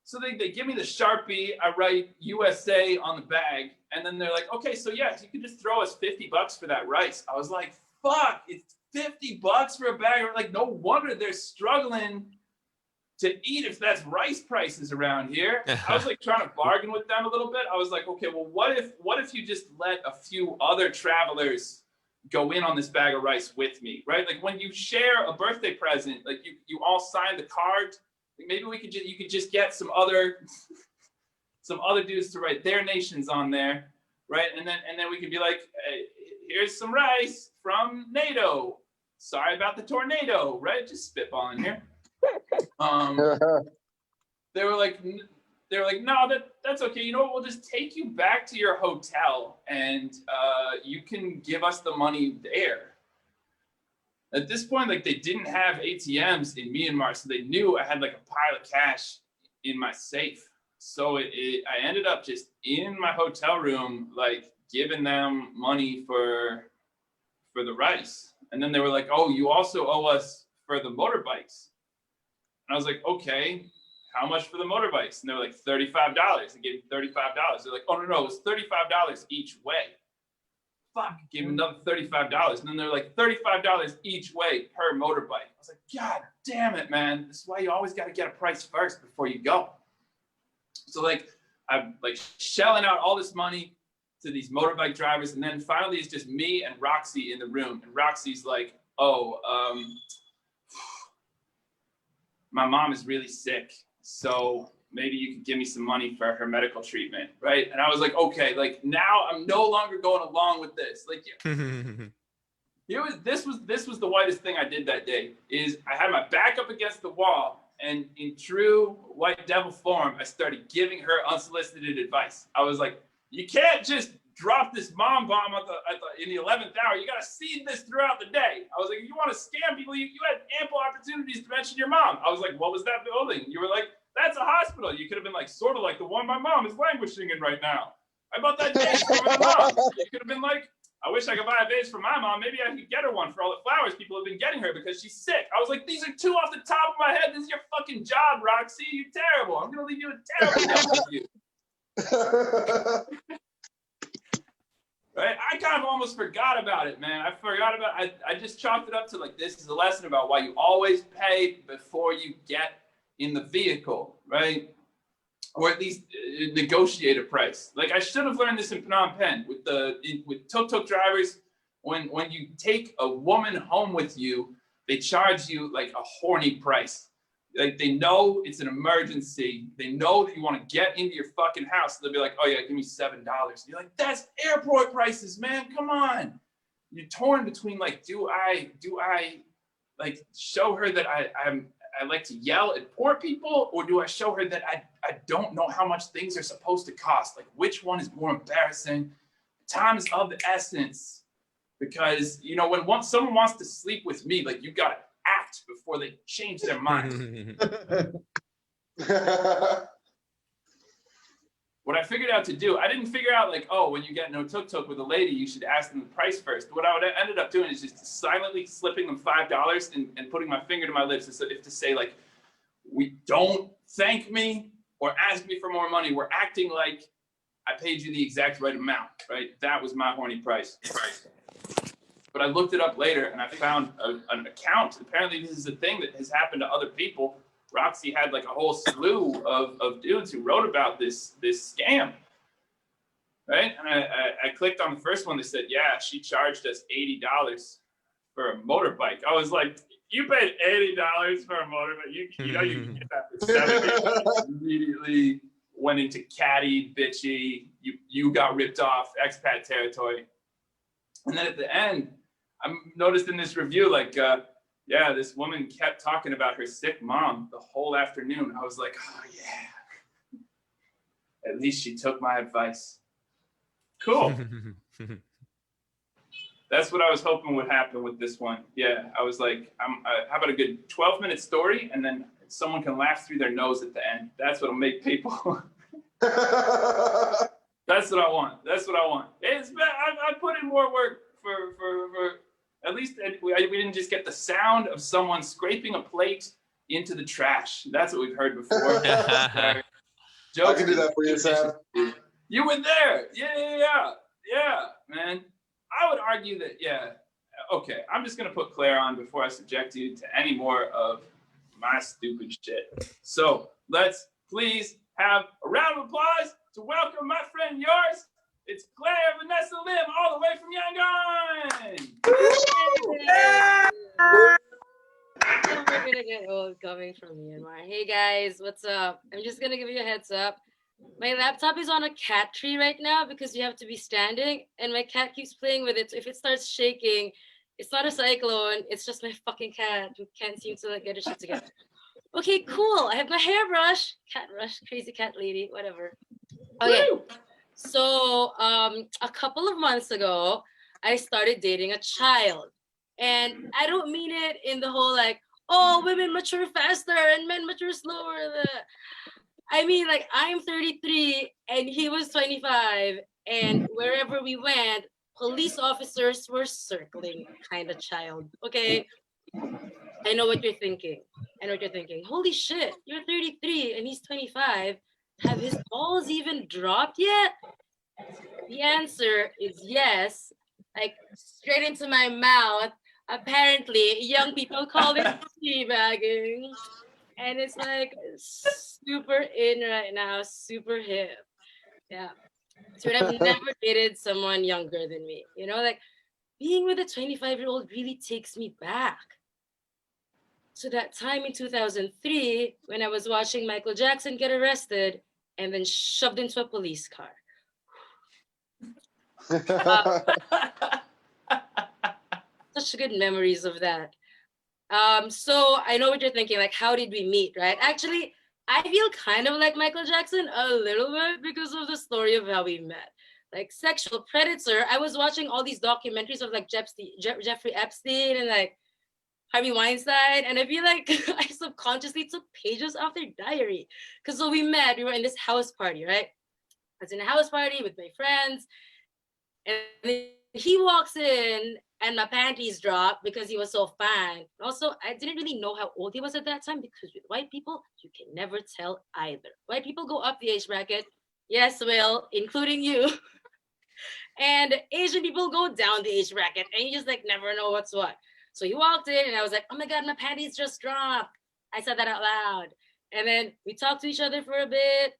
So they give me the Sharpie, I write USA on the bag, and then they're like, okay, so yeah, you can just throw us $50 for that rice. I was like, fuck, it's $50 for a bag. Like, no wonder they're struggling to eat if that's rice prices around here. I was like trying to bargain with them a little bit. I was like, okay, well, what if you just let a few other travelers go in on this bag of rice with me, right? Like when you share a birthday present, like you all sign the card. Maybe you could just get some other dudes to write their nations on there, right? And then we could be like, hey, here's some rice from NATO. Sorry about the tornado, right? Just spitballing here. They were like, no, that's okay. You know what? We'll just take you back to your hotel, and you can give us the money there. At this point, like, they didn't have ATMs in Myanmar, so they knew I had like a pile of cash in my safe. So I ended up just in my hotel room, like giving them money for the rice. And then they were like, oh, you also owe us for the motorbikes. And I was like, okay, how much for the motorbikes? And they were like, $35. I gave them $35. They're like, oh, no, it's $35 each way. Fuck, gave them another $35. And then they're like, $35 each way per motorbike. I was like, God damn it, man. This is why you always got to get a price first before you go. So like, I'm like shelling out all this money to these motorbike drivers. And then finally it's just me and Roxy in the room. And Roxy's like, oh, my mom is really sick. So maybe you could give me some money for her medical treatment, right? And I was like, okay, like now I'm no longer going along with this. Like, this was the whitest thing I did that day. Is I had my back up against the wall, and in true white devil form, I started giving her unsolicited advice. I was like, you can't just drop this mom bomb in the 11th hour. You got to seed this throughout the day. I was like, if you want to scam people, you had ample opportunities to mention your mom. I was like, what was that building? You were like, that's a hospital. You could have been like, sort of like the one my mom is languishing in right now. I bought that vase for my mom. You could have been like, I wish I could buy a vase for my mom. Maybe I could get her one for all the flowers people have been getting her because she's sick. I was like, these are two off the top of my head. This is your fucking job, Roxy. You're terrible. I'm going to leave you a terrible debt with you. Right? I kind of almost forgot about it, man. I just chalked it up to like, this is a lesson about why you always pay before you get in the vehicle, right? Or at least negotiate a price. Like I should have learned this in Phnom Penh with tuk-tuk drivers. When you take a woman home with you, they charge you like a horny price. Like they know it's an emergency. They know that you want to get into your fucking house. So they'll be like, oh yeah, give me $7. And you're like, that's airport prices, man. Come on. You're torn between like, do I like show her that I like to yell at poor people, or do I show her that I don't know how much things are supposed to cost? Like which one is more embarrassing? Time is of the essence, because you know when someone wants to sleep with me, like you gotta act before they change their mind. what I figured out to do, I didn't figure out like, oh, when you get no tuk-tuk with a lady, you should ask them the price first. What I ended up doing is just silently slipping them $5 and putting my finger to my lips as if to say like, we don't thank me or ask me for more money. We're acting like I paid you the exact right amount, right? That was my horny price. But I looked it up later and I found an account. Apparently this is a thing that has happened to other people. Roxy had like a whole slew of dudes who wrote about this scam, right? And I clicked on the first one that said, yeah, she charged us $80 for a motorbike. I was like, you paid $80 for a motorbike? You know you can get that for $70. Immediately went into catty, bitchy, you got ripped off, expat territory. And then at the end, I noticed in this review, like, yeah, this woman kept talking about her sick mom the whole afternoon. I was like, oh yeah, at least she took my advice. Cool. That's what I was hoping would happen with this one. Yeah, I was like, how about a good 12-minute story, and then someone can laugh through their nose at the end. That's what'll make people. That's what I want. That's what I want. I put in more work for at least we didn't just get the sound of someone scraping a plate into the trash. That's what we've heard before. I can do that for you, Sam. You were there. Yeah, man. I would argue that, yeah. Okay, I'm just going to put Claire on before I subject you to any more of my stupid shit. So let's please have a round of applause to welcome my friend yours. It's Claire Vanessa Lim, all the way from Yangon. Never gonna get old coming from Myanmar. Hey guys, what's up? I'm just gonna give you a heads up. My laptop is on a cat tree right now because you have to be standing, and my cat keeps playing with it. So if it starts shaking, it's not a cyclone. It's just my fucking cat who can't seem to like get his shit together. Okay, cool. I have my hairbrush. Cat rush, crazy cat lady, whatever. Okay. Woo! So a couple of months ago, I started dating a child. And I don't mean it in the whole like, oh, women mature faster and men mature slower. I mean, like, I'm 33 and he was 25. And wherever we went, police officers were circling kind of child. Okay. I know what you're thinking. Holy shit, you're 33 and he's 25. Have his balls even dropped yet? The answer is yes. Like straight into my mouth. Apparently, young people call it teabagging. And it's like super in right now, super hip. Yeah. So I've never dated someone younger than me. You know, like being with a 25-year-old really takes me back. So that time in 2003, when I was watching Michael Jackson get arrested and then shoved into a police car. Such good memories of that. So I know what you're thinking, like, how did we meet, right? Actually, I feel kind of like Michael Jackson a little bit because of the story of how we met. Like sexual predator, I was watching all these documentaries of like Jeffrey Epstein and like Harvey Weinstein, and I feel like I subconsciously took pages off their diary. Because so we met, we were in this house party, right? I was in a house party with my friends, and then he walks in and my panties dropped because he was so fine. Also, I didn't really know how old he was at that time because with white people, you can never tell either. White people go up the age bracket. Yes, Will, including you. And Asian people go down the age bracket and you just like never know what's what. So he walked in and I was like, oh my God, my panties just dropped. I said that out loud. And then we talked to each other for a bit.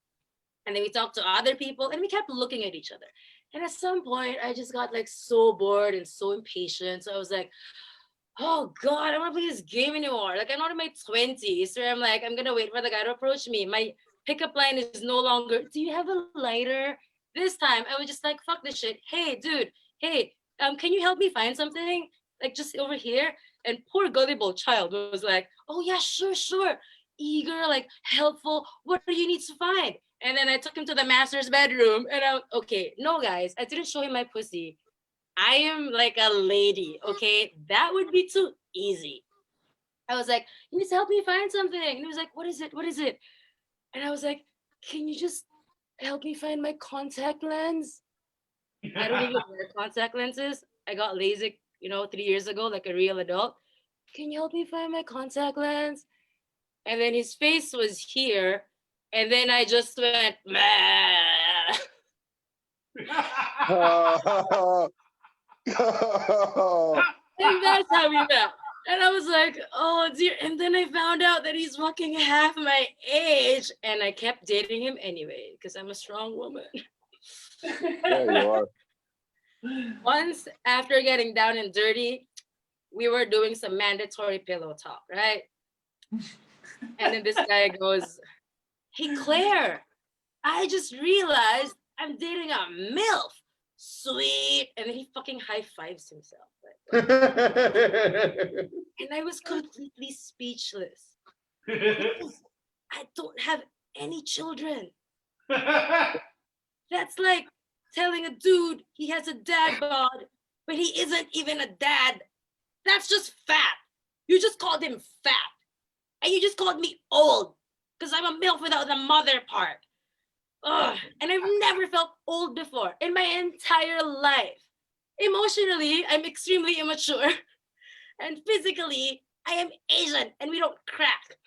And then we talked to other people and we kept looking at each other. And at some point, I just got like so bored and so impatient. So I was like, oh God, I don't want to play this game anymore. Like I'm not in my 20s. So I'm like, I'm going to wait for the guy to approach me. My pickup line is no longer, do you have a lighter? This time, I was just like, fuck this shit. Hey, dude, hey, can you help me find something? Like just over here. And poor gullible child was like, oh yeah, sure. Eager, like helpful. What do you need to find? And then I took him to the master's bedroom and okay, no guys, I didn't show him my pussy. I am like a lady, okay? That would be too easy. I was like, you need to help me find something. And he was like, what is it? And I was like, can you just help me find my contact lens. I don't even wear contact lenses. I got LASIK, 3 years ago, like a real adult. Can you help me find my contact lens? And then his face was here. And then I just went, "Meh." And that's how we met. And I was like, oh dear. And then I found out that he's fucking half my age. And I kept dating him anyway, because I'm a strong woman. Yeah, you are. Once, after getting down and dirty, we were doing some mandatory pillow talk, right? And then this guy goes, hey, Claire, I just realized I'm dating a MILF. Sweet. And then he fucking high fives himself. Right? And I was completely speechless. I don't have any children. That's like telling a dude he has a dad bod, but he isn't even a dad. That's just fat. You just called him fat. And you just called me old because I'm a MILF without the mother part. Ugh. And I've never felt old before in my entire life. Emotionally, I'm extremely immature. And physically, I am Asian and we don't crack.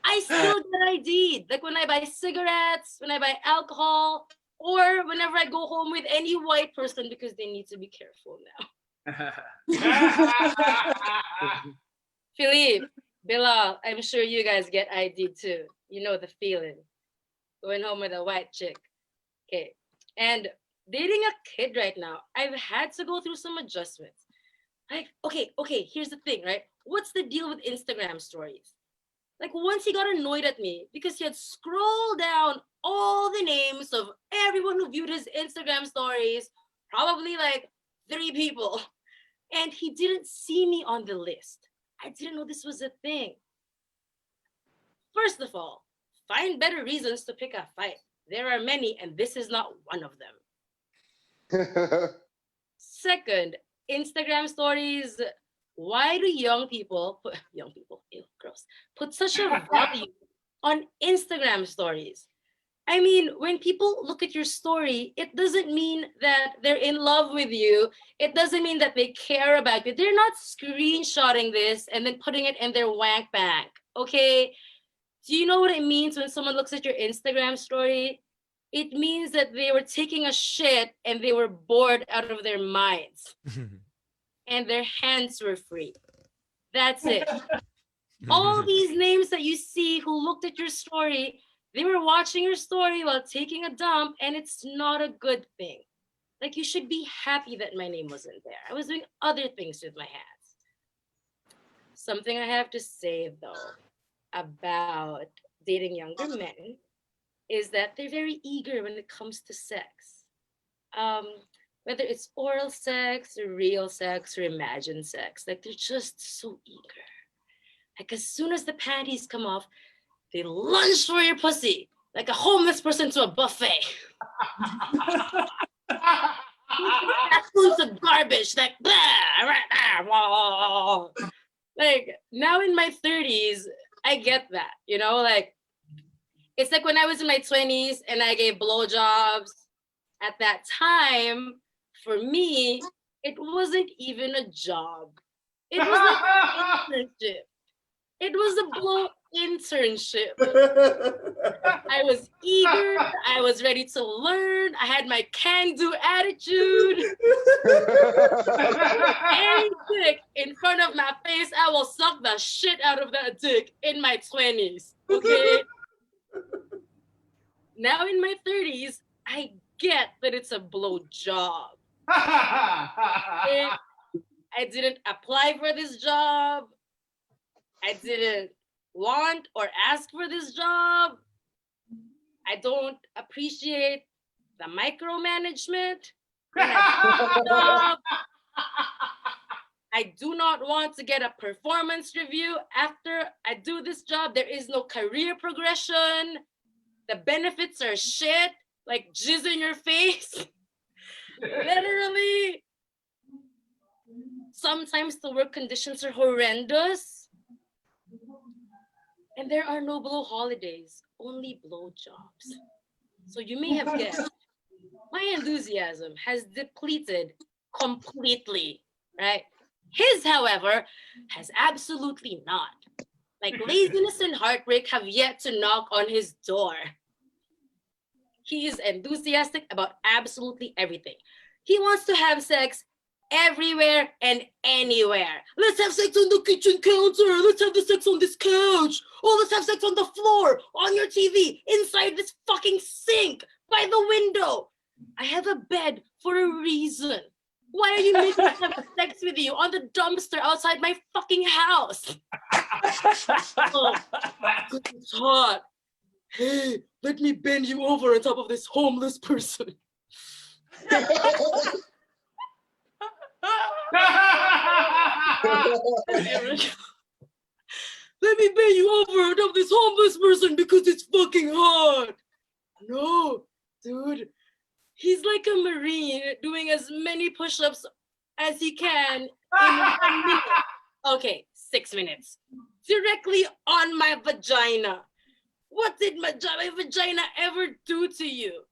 I still get ID'd. Like when I buy cigarettes, when I buy alcohol, or whenever I go home with any white person because they need to be careful now. Philippe, Bilal, I'm sure you guys get ID'd too. You know the feeling. Going home with a white chick. Okay. And dating a kid right now, I've had to go through some adjustments. Like, okay, here's the thing, right? What's the deal with Instagram stories? Like once he got annoyed at me because he had scrolled down all the names of everyone who viewed his Instagram stories, probably like 3 people, and he didn't see me on the list. I didn't know this was a thing. First of all, find better reasons to pick a fight. There are many, and this is not one of them. Second, Instagram stories. Why do young people, ew, gross, put such a value on Instagram stories? I mean, when people look at your story, it doesn't mean that they're in love with you. It doesn't mean that they care about you. They're not screenshotting this and then putting it in their wank bank, okay? Do you know what it means when someone looks at your Instagram story? It means that they were taking a shit and they were bored out of their minds. And their hands were free. That's it. All these names that you see who looked at your story, they were watching your story while taking a dump, and it's not a good thing. Like, you should be happy that my name wasn't there. I was doing other things with my hands. Something I have to say, though, about dating younger men is that they're very eager when it comes to sex. Whether it's oral sex or real sex or imagined sex, like they're just so eager. Like as soon as the panties come off, they lunge for your pussy like a homeless person to a buffet. Spoons of garbage, like like now in my 30s, I get that, like it's like when I was in my 20s and I gave blowjobs. At that time, for me, it wasn't even a job. It was like an internship. It was a blow internship. I was eager. I was ready to learn. I had my can-do attitude. Any dick in front of my face, I will suck the shit out of that dick in my 20s. Okay? Now in my 30s, I get that it's a blow job. I didn't apply for this job. I didn't want or ask for this job. I don't appreciate the micromanagement. I do not want to get a performance review after I do this job. There is no career progression. The benefits are shit, like jizz in your face. Literally. Sometimes the work conditions are horrendous. And there are no blow holidays, only blow jobs. So you may have guessed, my enthusiasm has depleted completely, right? His, however, has absolutely not. Like laziness and heartbreak have yet to knock on his door. He is enthusiastic about absolutely everything. He wants to have sex everywhere and anywhere. Let's have sex on the kitchen counter. Let's have the sex on this couch. Oh, let's have sex on the floor, on your TV, inside this fucking sink, by the window. I have a bed for a reason. Why are you making me have sex with you on the dumpster outside my fucking house? Oh, it's hot. Hey, let me bend you over on top of this homeless person. Let me bend you over on top of this homeless person because it's fucking hot. No, dude. He's like a Marine doing as many push-ups as he can in 1 minute. Okay, 6 minutes. Directly on my vagina. What did my vagina ever do to you?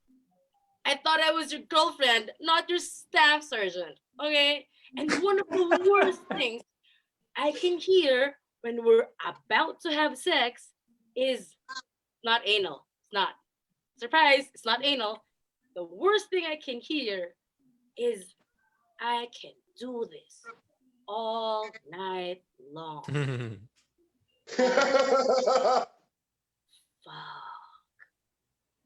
I thought I was your girlfriend, not your staff sergeant, okay? And one of the worst things I can hear when we're about to have sex is not anal. It's not. Surprise, it's not anal. The worst thing I can hear is I can do this all night long. Fuck.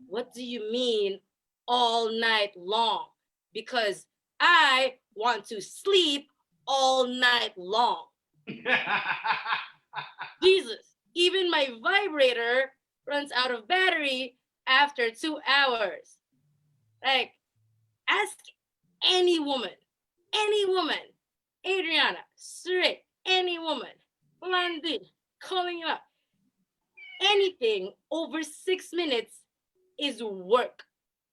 What do you mean all night long? Because I want to sleep all night long. Jesus, even my vibrator runs out of battery after 2 hours. Like, ask any woman, Adrianna, straight, any woman, Landin, calling you up. Anything over 6 minutes is work,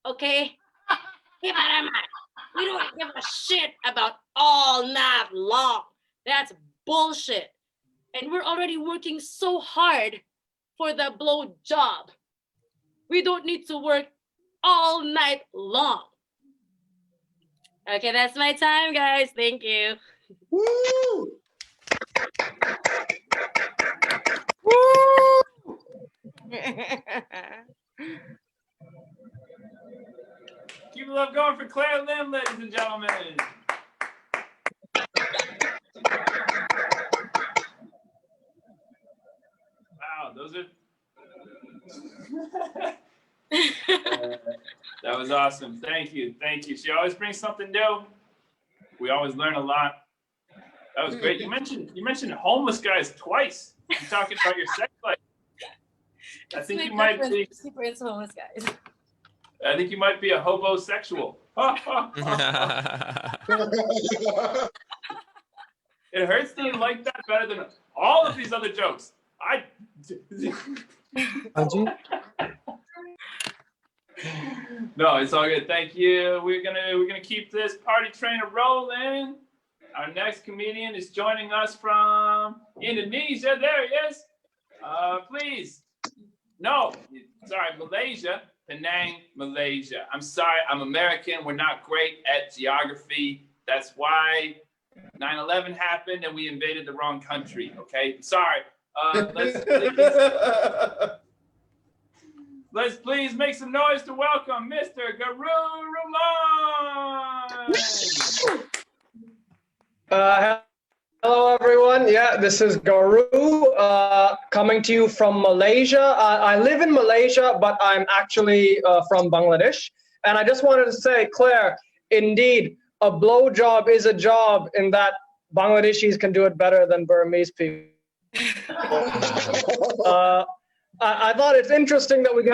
okay? We don't give a shit about all night long. That's bullshit. And we're already working so hard for the blow job. We don't need to work all night long. Okay, that's my time, guys. Thank you. Woo! Keep the love going for Claire Lim, ladies and gentlemen. Wow, those are... that was awesome. Thank you. She always brings something new. We always learn a lot. That was great. You mentioned homeless guys twice. You're talking about your sex life. I think you might be super into homeless guys. I think you might be a hobosexual. It hurts to like that better than all of these other jokes. No, it's all good. Thank you. We're gonna keep this party train rolling. Our next comedian is joining us from Indonesia. There he is. Please. No, sorry, Malaysia. Penang, Malaysia. I'm sorry, I'm American. We're not great at geography. That's why 9/11 happened and we invaded the wrong country. Okay, sorry. Let's please make some noise to welcome Mr. Garu Rumon. Hello, everyone. Yeah, this is Garu coming to you from Malaysia. I live in Malaysia, but I'm actually from Bangladesh. And I just wanted to say, Claire, indeed, a blowjob is a job in that Bangladeshis can do it better than Burmese people. I thought it's interesting that we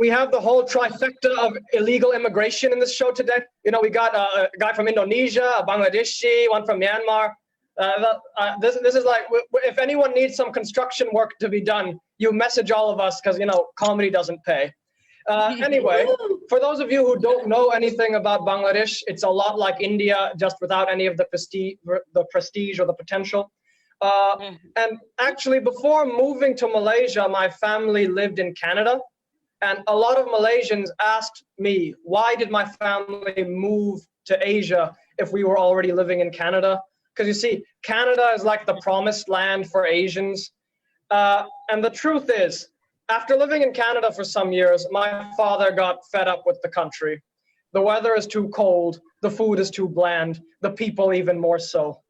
have the whole trifecta of illegal immigration in this show today. You know, we got a guy from Indonesia, a Bangladeshi, one from Myanmar. This is like, if anyone needs some construction work to be done, you message all of us because, you know, comedy doesn't pay. Anyway, for those of you who don't know anything about Bangladesh, it's a lot like India, just without any of the prestige or the potential. And actually, before moving to Malaysia, my family lived in Canada. And a lot of Malaysians asked me, why did my family move to Asia if we were already living in Canada? Because you see, Canada is like the promised land for Asians. And the truth is, after living in Canada for some years, my father got fed up with the country. The weather is too cold, the food is too bland, the people even more so.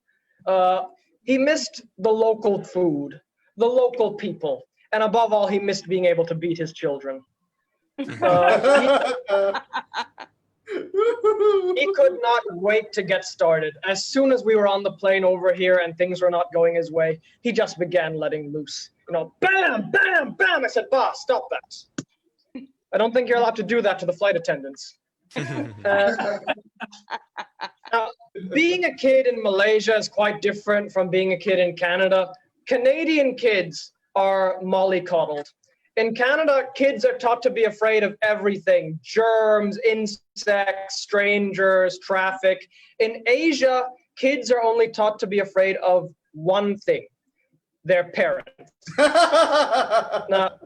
He missed the local food, the local people, and above all, he missed being able to beat his children. He could not wait to get started. As soon as we were on the plane over here and things were not going his way, he just began letting loose. You know, bam, bam, bam. I said, boss, stop that. I don't think you're allowed to do that to the flight attendants. Now, being a kid in Malaysia is quite different from being a kid in Canada. Canadian kids are mollycoddled. In Canada, kids are taught to be afraid of everything: germs, insects, strangers, traffic. In Asia, kids are only taught to be afraid of one thing: their parents. Now,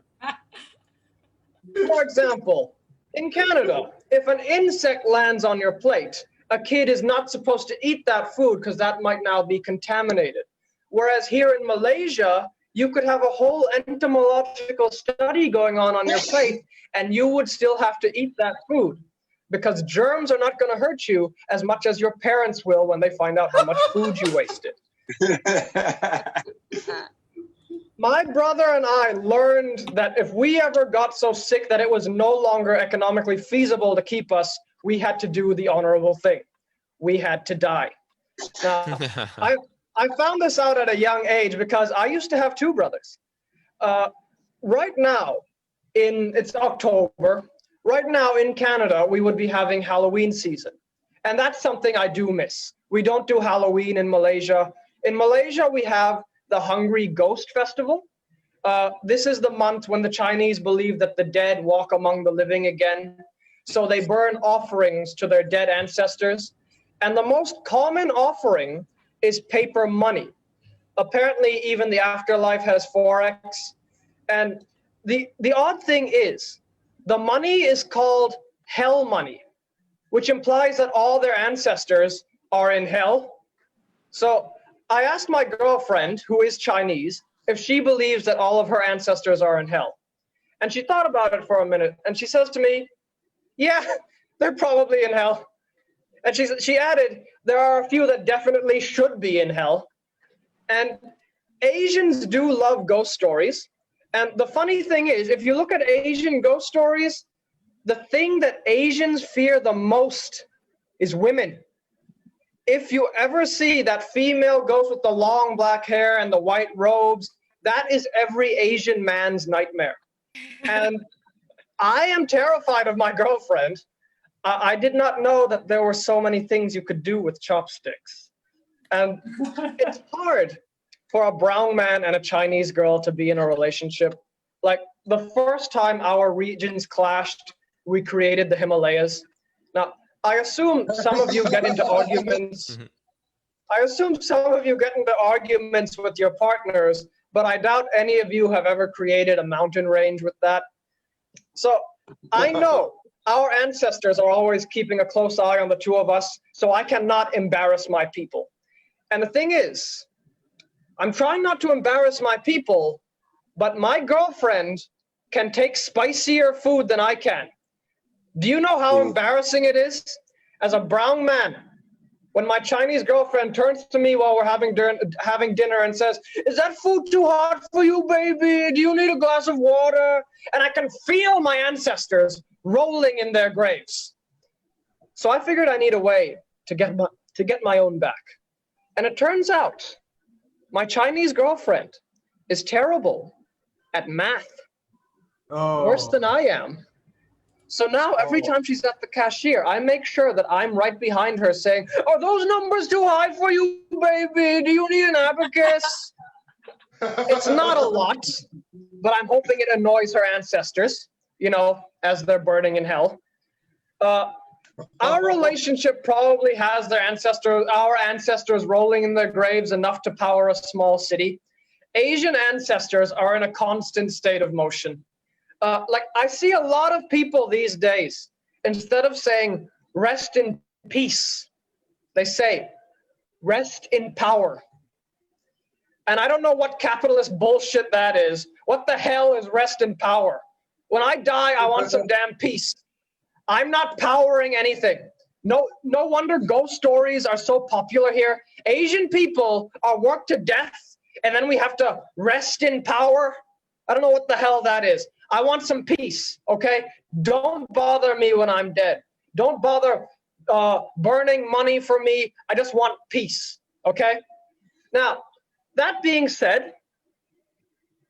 for example, in Canada, if an insect lands on your plate, a kid is not supposed to eat that food because that might now be contaminated. Whereas here in Malaysia, you could have a whole entomological study going on your plate, and you would still have to eat that food because germs are not going to hurt you as much as your parents will when they find out how much food you wasted. My brother and I learned that if we ever got so sick that it was no longer economically feasible to keep us, we had to do the honorable thing. We had to die. Now, I found this out at a young age because I used to have two brothers. Right now, it's October. Right now in Canada, we would be having Halloween season. And that's something I do miss. We don't do Halloween in Malaysia. In Malaysia, we have the Hungry Ghost Festival. This is the month when the Chinese believe that the dead walk among the living again. So they burn offerings to their dead ancestors. And the most common offering is paper money. Apparently, even the afterlife has Forex. And the odd thing is, the money is called hell money, which implies that all their ancestors are in hell. So I asked my girlfriend, who is Chinese, if she believes that all of her ancestors are in hell. And she thought about it for a minute, and she says to me, yeah, they're probably in hell. And she added, there are a few that definitely should be in hell. And Asians do love ghost stories. And the funny thing is, if you look at Asian ghost stories, the thing that Asians fear the most is women. If you ever see that female ghost with the long black hair and the white robes, that is every Asian man's nightmare. And I am terrified of my girlfriend. I did not know that there were so many things you could do with chopsticks. And it's hard for a brown man and a Chinese girl to be in a relationship. Like the first time our regions clashed, we created the Himalayas. Now, I assume some of you get into arguments. I assume some of you get into arguments with your partners, but I doubt any of you have ever created a mountain range with that. So I know our ancestors are always keeping a close eye on the two of us, so I cannot embarrass my people. And the thing is, I'm trying not to embarrass my people, but my girlfriend can take spicier food than I can. Do you know how embarrassing it is as a brown man when my Chinese girlfriend turns to me while we're having dinner and says, "Is that food too hot for you, baby? Do you need a glass of water?" And I can feel my ancestors rolling in their graves. So I figured I need a way to get my own back. And it turns out my Chinese girlfriend is terrible at math. Worse than I am. So now every time she's at the cashier, I make sure that I'm right behind her saying, "Are those numbers too high for you, baby? Do you need an abacus?" It's not a lot, but I'm hoping it annoys her ancestors, you know, as they're burning in hell. Our relationship probably has our ancestors rolling in their graves enough to power a small city. Asian ancestors are in a constant state of motion. Like I see a lot of people these days, instead of saying rest in peace, they say rest in power. And I don't know what capitalist bullshit that is. What the hell is rest in power? When I die, I want some damn peace. I'm not powering anything. No wonder ghost stories are so popular here. Asian people are worked to death, and then we have to rest in power. I don't know what the hell that is. I want some peace, okay? Don't bother me when I'm dead. Don't bother burning money for me. I just want peace, okay? Now, that being said,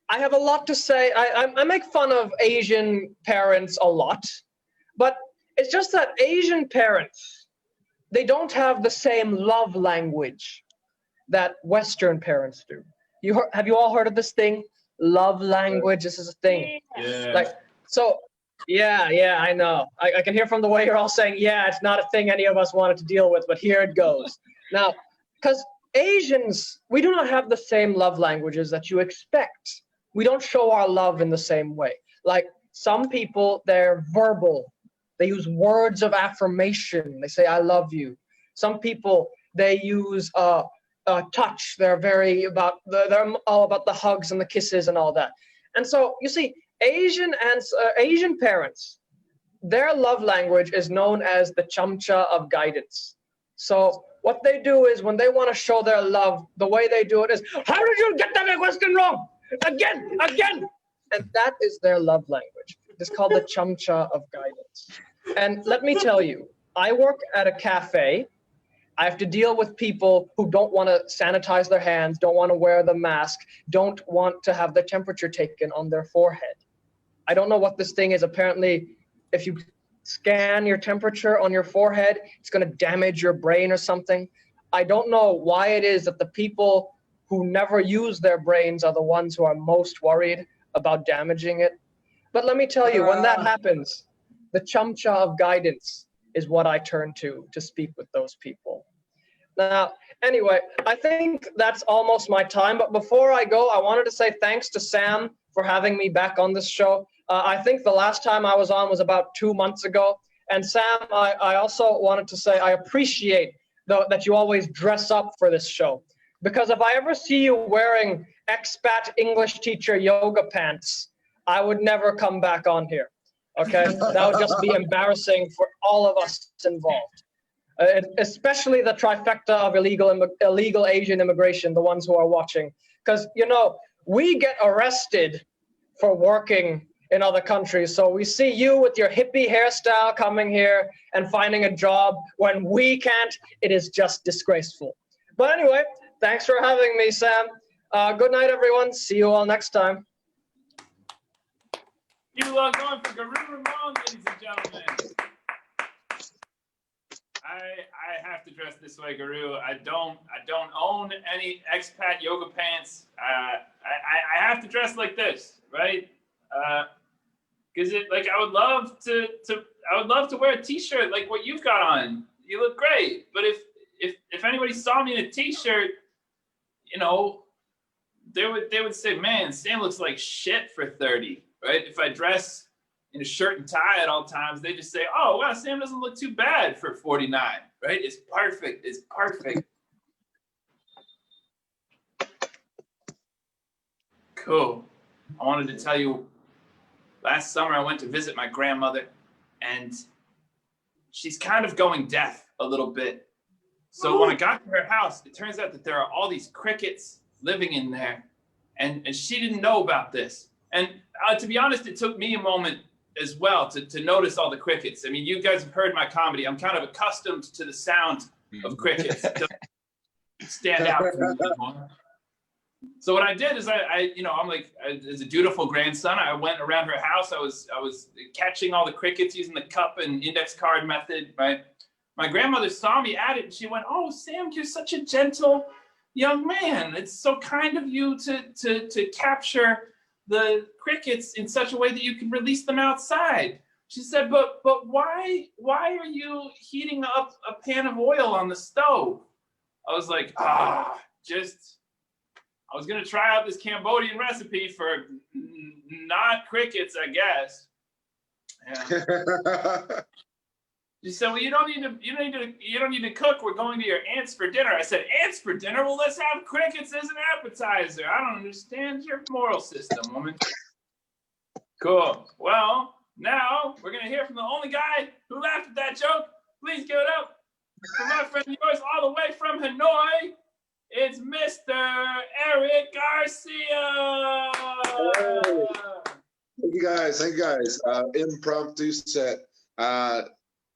I have a lot to say. I make fun of Asian parents a lot, but it's just that Asian parents, they don't have the same love language that Western parents do. Have you all heard of this thing? Love language, this is a thing. Yeah. Like, so, yeah, I know. I can hear from the way you're all saying, yeah, it's not a thing any of us wanted to deal with, but here it goes. Now, because Asians, we do not have the same love languages that you expect. We don't show our love in the same way. Like some people, they're verbal. They use words of affirmation. They say, I love you. Some people, they use touch. They're they're all about the hugs and the kisses and all that. And so you see, Asian parents, their love language is known as the chamcha of guidance. So what they do is when they want to show their love, the way they do it is, how did you get that question wrong? Again. And that is their love language. It's called the chamcha of guidance. And let me tell you, I work at a cafe. I have to deal with people who don't want to sanitize their hands, don't want to wear the mask, don't want to have the temperature taken on their forehead. I don't know what this thing is. Apparently, if you scan your temperature on your forehead, it's going to damage your brain or something. I don't know why it is that the people who never use their brains are the ones who are most worried about damaging it. But let me tell you, when that happens, the chamcha of guidance is what I turn to speak with those people. Now, anyway, I think that's almost my time. But before I go, I wanted to say thanks to Sam for having me back on this show. I think the last time I was on was about 2 months ago. And Sam, I also wanted to say I appreciate that you always dress up for this show. Because if I ever see you wearing expat English teacher yoga pants, I would never come back on here. Okay, that would just be embarrassing for all of us involved, especially the trifecta of illegal Asian immigration, the ones who are watching. Because, you know, we get arrested for working in other countries. So we see you with your hippie hairstyle coming here and finding a job when we can't. It is just disgraceful. But anyway, thanks for having me, Sam. Good night, everyone. See you all next time. You are going for Garu Rumon, ladies and gentlemen. I have to dress this way, Garu. I don't own any expat yoga pants. I have to dress like this, right? Because I would love to wear a t-shirt like what you've got on. You look great. But if anybody saw me in a t-shirt, you know, they would say, man, Sam looks like shit for 30. Right? If I dress in a shirt and tie at all times, they just say, oh, wow, Sam doesn't look too bad for 49, right? It's perfect. It's perfect. Cool. I wanted to tell you, last summer I went to visit my grandmother, and she's kind of going deaf a little bit. So when I got to her house, it turns out that there are all these crickets living in there, and she didn't know about this. And to be honest, it took me a moment as well to notice all the crickets. I mean, you guys have heard my comedy. I'm kind of accustomed to the sound of crickets. It doesn't stand out for me anymore. So what I did is I'm like, as a dutiful grandson, I went around her house. I was catching all the crickets using the cup and index card method, right? My grandmother saw me at it, and she went, oh, Sam, you're such a gentle young man. It's so kind of you to capture the crickets in such a way that you can release them outside. She said, but why are you heating up a pan of oil on the stove? I was like, I was gonna try out this Cambodian recipe for not crickets, I guess. Yeah. She said, well, you don't need to cook. We're going to your aunt's for dinner. I said, aunt's for dinner? Well, let's have crickets as an appetizer. I don't understand your moral system, woman. Cool. Well, now we're going to hear from the only guy who laughed at that joke. Please give it up for my friend of yours all the way from Hanoi. It's Mr. Erick Garcia. Thank you guys. Impromptu set.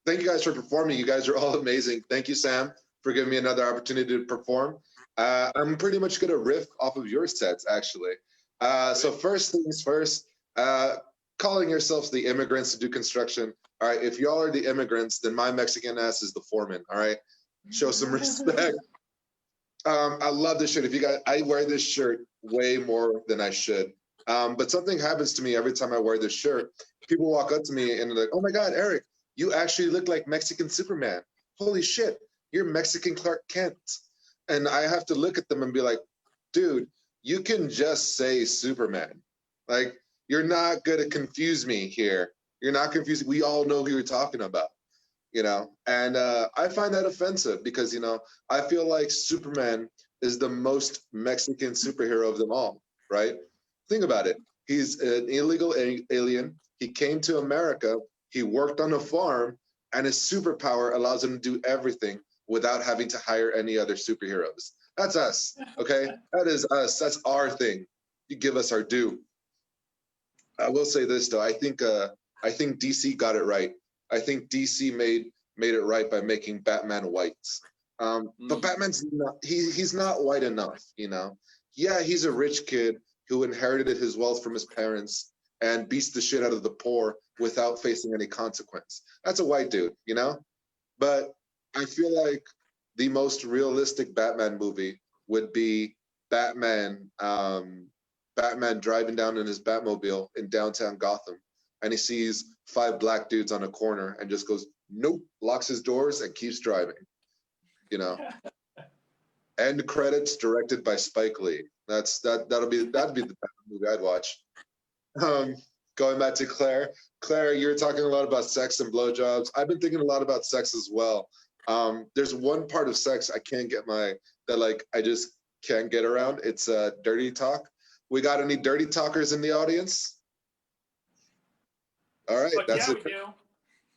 Thank you guys for performing. You guys are all amazing. Thank you, Sam, for giving me another opportunity to perform. I'm pretty much going to riff off of your sets, actually. So first things first, calling yourselves the immigrants to do construction. All right, if y'all are the immigrants, then my Mexican ass is the foreman. All right, show some respect. I love this shirt. I wear this shirt way more than I should. But something happens to me every time I wear this shirt. People walk up to me and they're like, "Oh my God, Erick, you actually look like Mexican Superman. Holy shit, you're Mexican Clark Kent." And I have to look at them and be like, dude, you can just say Superman. Like, you're not going to confuse me here. You're not confused. We all know who you're talking about, you know? And I find that offensive because, you know, I feel like Superman is the most Mexican superhero of them all, right? Think about it. He's an illegal alien. He came to America. He worked on a farm, and his superpower allows him to do everything without having to hire any other superheroes. That's us, okay? That is us. That's our thing. You give us our due. I will say this though. I think DC got it right. I think DC made it right by making Batman white. But Batman's not. He's not white enough. You know. Yeah, he's a rich kid who inherited his wealth from his parents and beats the shit out of the poor without facing any consequence. That's a white dude, you know? But I feel like the most realistic Batman movie would be Batman driving down in his Batmobile in downtown Gotham, and he sees 5 black dudes on a corner and just goes, nope, locks his doors and keeps driving, you know? End credits directed by Spike Lee. That'd be the Batman movie I'd watch. Going back to Claire. Claire, you're talking a lot about sex and blowjobs. I've been thinking a lot about sex as well. There's one part of sex I just can't get around. It's dirty talk. We got any dirty talkers in the audience? All right, Fuck that's yeah, it. we do.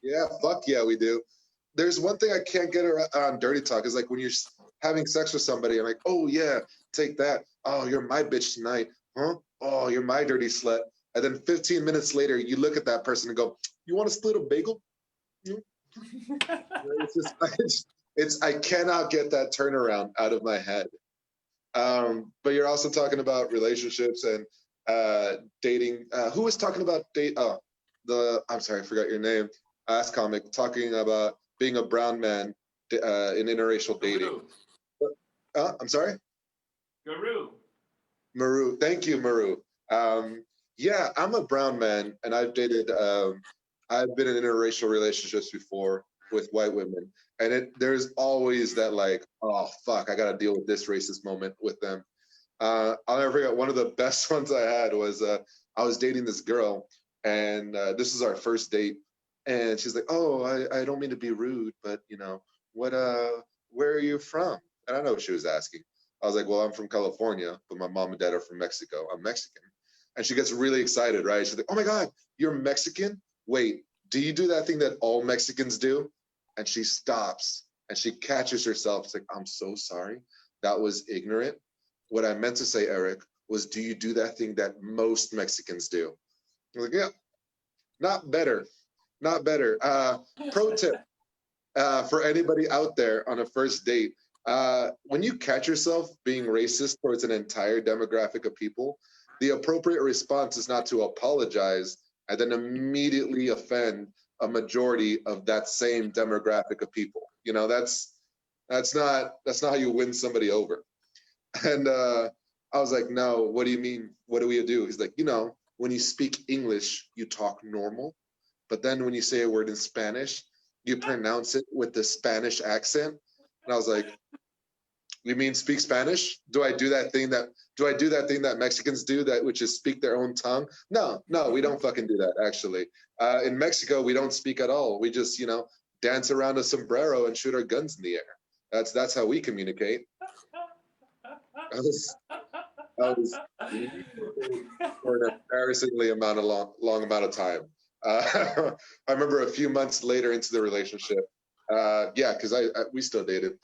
Yeah, fuck yeah, we do. There's one thing I can't get around dirty talk is like when you're having sex with somebody, I'm like, oh yeah, take that. Oh, you're my bitch tonight. Huh? Oh, you're my dirty slut. And then 15 minutes later, you look at that person and go, you want to split a bagel? I cannot get that turnaround out of my head. But you're also talking about relationships and dating. Who was talking about date? Oh, I'm sorry, I forgot your name. Ass comic talking about being a brown man in interracial dating. I'm sorry? Garu. Maru. Thank you, Maru. Yeah, I'm a brown man, and I've been in interracial relationships before with white women, and there's always that like, oh fuck, I got to deal with this racist moment with them. I'll never forget one of the best ones I had was I was dating this girl, and this was our first date, and she's like, oh, I don't mean to be rude, but you know where are you from? And I know what she was asking. I was like, well, I'm from California, but my mom and dad are from Mexico. I'm Mexican. And she gets really excited, right? She's like, oh my God, you're Mexican? Wait, do you do that thing that all Mexicans do? And she stops and she catches herself. It's like, I'm so sorry. That was ignorant. What I meant to say, Erick, was do you do that thing that most Mexicans do? I'm like, yeah, not better. Not better. Pro tip for anybody out there on a first date. When you catch yourself being racist towards an entire demographic of people, the appropriate response is not to apologize and then immediately offend a majority of that same demographic of people. You know, that's not how you win somebody over. And I was like, no, what do you mean? What do we do? He's like, you know, when you speak English, you talk normal. but then when you say a word in Spanish, you pronounce it with the Spanish accent. And I was like, you mean speak Spanish? Do I do that thing that Mexicans do, which is speak their own tongue? No, we don't fucking do that, actually. In Mexico, we don't speak at all. We just, dance around a sombrero and shoot our guns in the air. That's how we communicate. I was for an embarrassingly long amount of time. I remember a few months later into the relationship, because we still dated.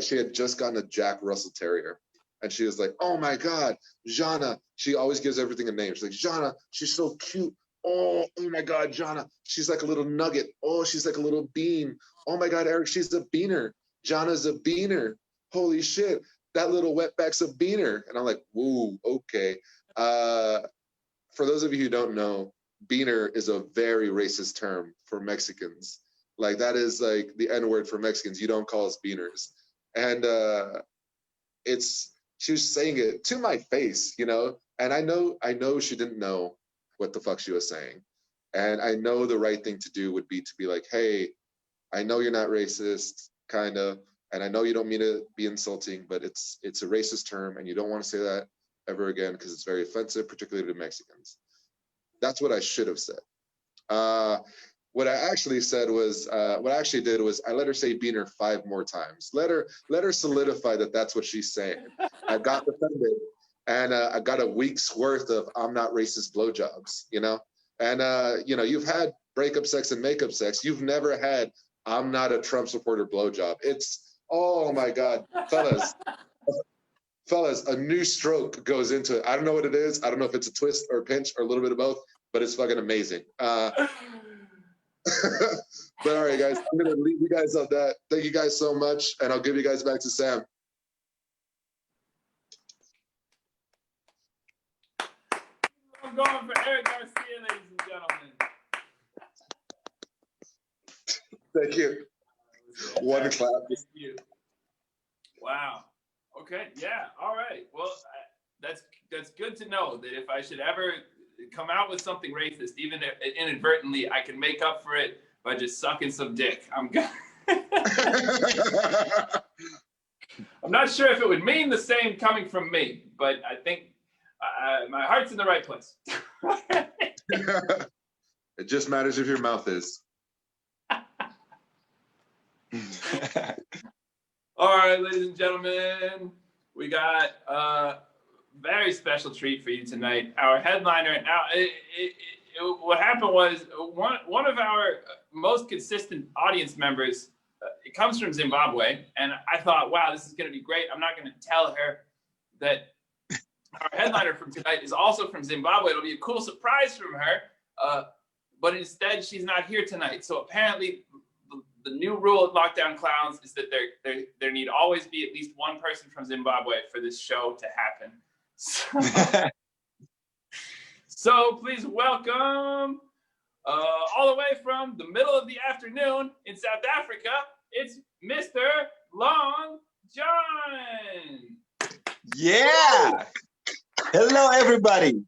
She had just gotten a Jack Russell Terrier, and she was like, "Oh my God, Jana!" She always gives everything a name. She's like, "Jana, she's so cute. Oh my God, Jana, she's like a little nugget. Oh, she's like a little bean. Oh my God, Eric, she's a beaner. Jana's a beaner. Holy shit, that little wetback's a beaner." And I'm like, "Whoa, okay." For those of you who don't know, beaner is a very racist term for Mexicans. Like, that is like the N-word for Mexicans. You don't call us beaners. And she was saying it to my face, and I know she didn't know what the fuck she was saying. And I know the right thing to do would be to be like, "Hey, I know you're not racist, kind of, and I know you don't mean to be insulting, but it's a racist term, and you don't want to say that ever again because it's very offensive, particularly to Mexicans." That's what I should have said. What I actually said was, what I actually did was I let her say beaner 5 more times. Let her solidify that that's what she's saying. I got offended, and I got a week's worth of "I'm not racist" blowjobs, And you've had breakup sex and makeup sex. You've never had "I'm not a Trump supporter" blowjob. It's, oh my God, fellas, a new stroke goes into it. I don't know what it is. I don't know if it's a twist or a pinch or a little bit of both, but it's fucking amazing. But all right, guys, I'm gonna leave you guys on that. Thank you guys so much, and I'll give you guys back to Sam. I'm going for Erick Garcia, ladies and gentlemen. Thank you. One clap. Thank you. Wow. Okay. Yeah. All right. Well, that's good to know that if I should ever come out with something racist, even inadvertently, I can make up for it by just sucking some dick. I'm not sure if it would mean the same coming from me, but I think my heart's in the right place. It just matters if your mouth is. All right, ladies and gentlemen, we got a very special treat for you tonight. Our headliner. Now, what happened was one of our most consistent audience members. It comes from Zimbabwe, and I thought, wow, this is going to be great. I'm not going to tell her that our headliner from tonight is also from Zimbabwe. It'll be a cool surprise from her, but instead she's not here tonight. So apparently, the new rule at Lockdown Clowns is that there need always be at least one person from Zimbabwe for this show to happen. So please welcome, all the way from the middle of the afternoon in South Africa, it's Mr. Long John. Yeah. Hello, everybody.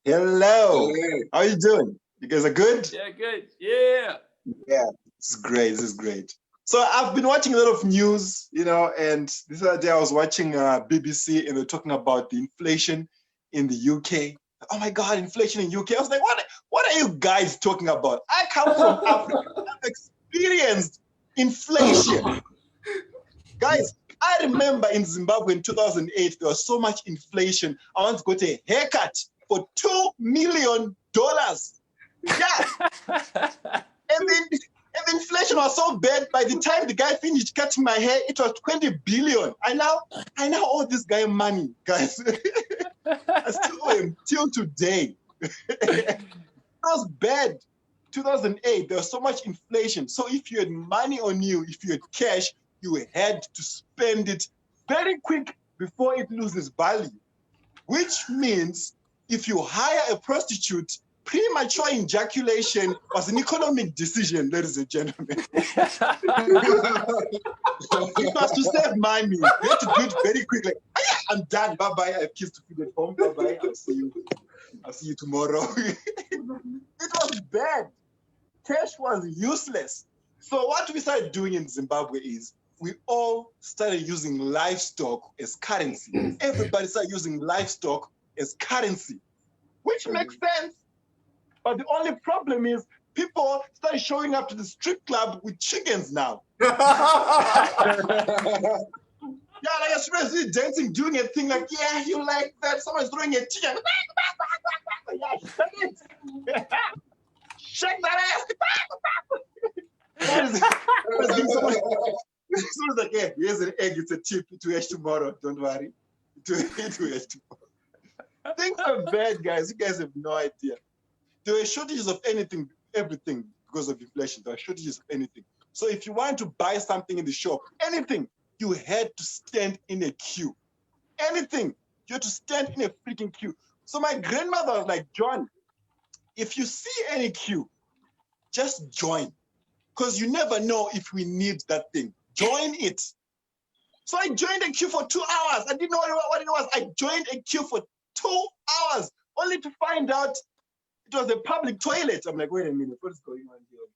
Hello. How are you doing? You guys are good? Yeah, good. Yeah. Yeah, this is great. This is great. So I've been watching a lot of news, and this other day I was watching BBC, and they're talking about the inflation in the UK. Oh my God, inflation in UK. I was like, what are you guys talking about? I come from Africa. I've experienced inflation. Guys, I remember in Zimbabwe in 2008, there was so much inflation. I once got a haircut for $2 million. Yeah. And the inflation was so bad, by the time the guy finished cutting my hair, it was 20 billion. I now owe this guy money, guys. I still owe him till today. It was bad. 2008, there was so much inflation. So if you had money on you, if you had cash, you had to spend it very quick before it loses value. Which means if you hire a prostitute, premature ejaculation was an economic decision, ladies and gentlemen. It was to save money. You had to do it very quickly. I'm done. Bye-bye. I have kids to feed at home. Bye-bye. I'll see you. I'll see you tomorrow. It was bad. Cash was useless. So what we started doing in Zimbabwe is we all started using livestock as currency. Everybody started using livestock as currency, which makes sense. But the only problem is people started showing up to the strip club with chickens now. Yeah, like as soon as you're dancing, doing a thing like, yeah, you like that. Someone's throwing a chicken. Yeah, shake it. Shake that ass. Someone's like, yeah, here's an egg. It's a tip. It will hatch tomorrow. Don't worry. It will hatch tomorrow. Things are bad, guys. You guys have no idea. There were shortages of anything, everything, because of inflation. There are shortages of anything. So if you want to buy something in the shop, anything, you had to stand in a queue. Anything, you had to stand in a freaking queue. So my grandmother was like, John, if you see any queue, just join. Because you never know if we need that thing. Join it. So I joined a queue for 2 hours. I didn't know what it was. I joined a queue for 2 hours, only to find out it was a public toilet. I'm like, wait a minute, what is going on here?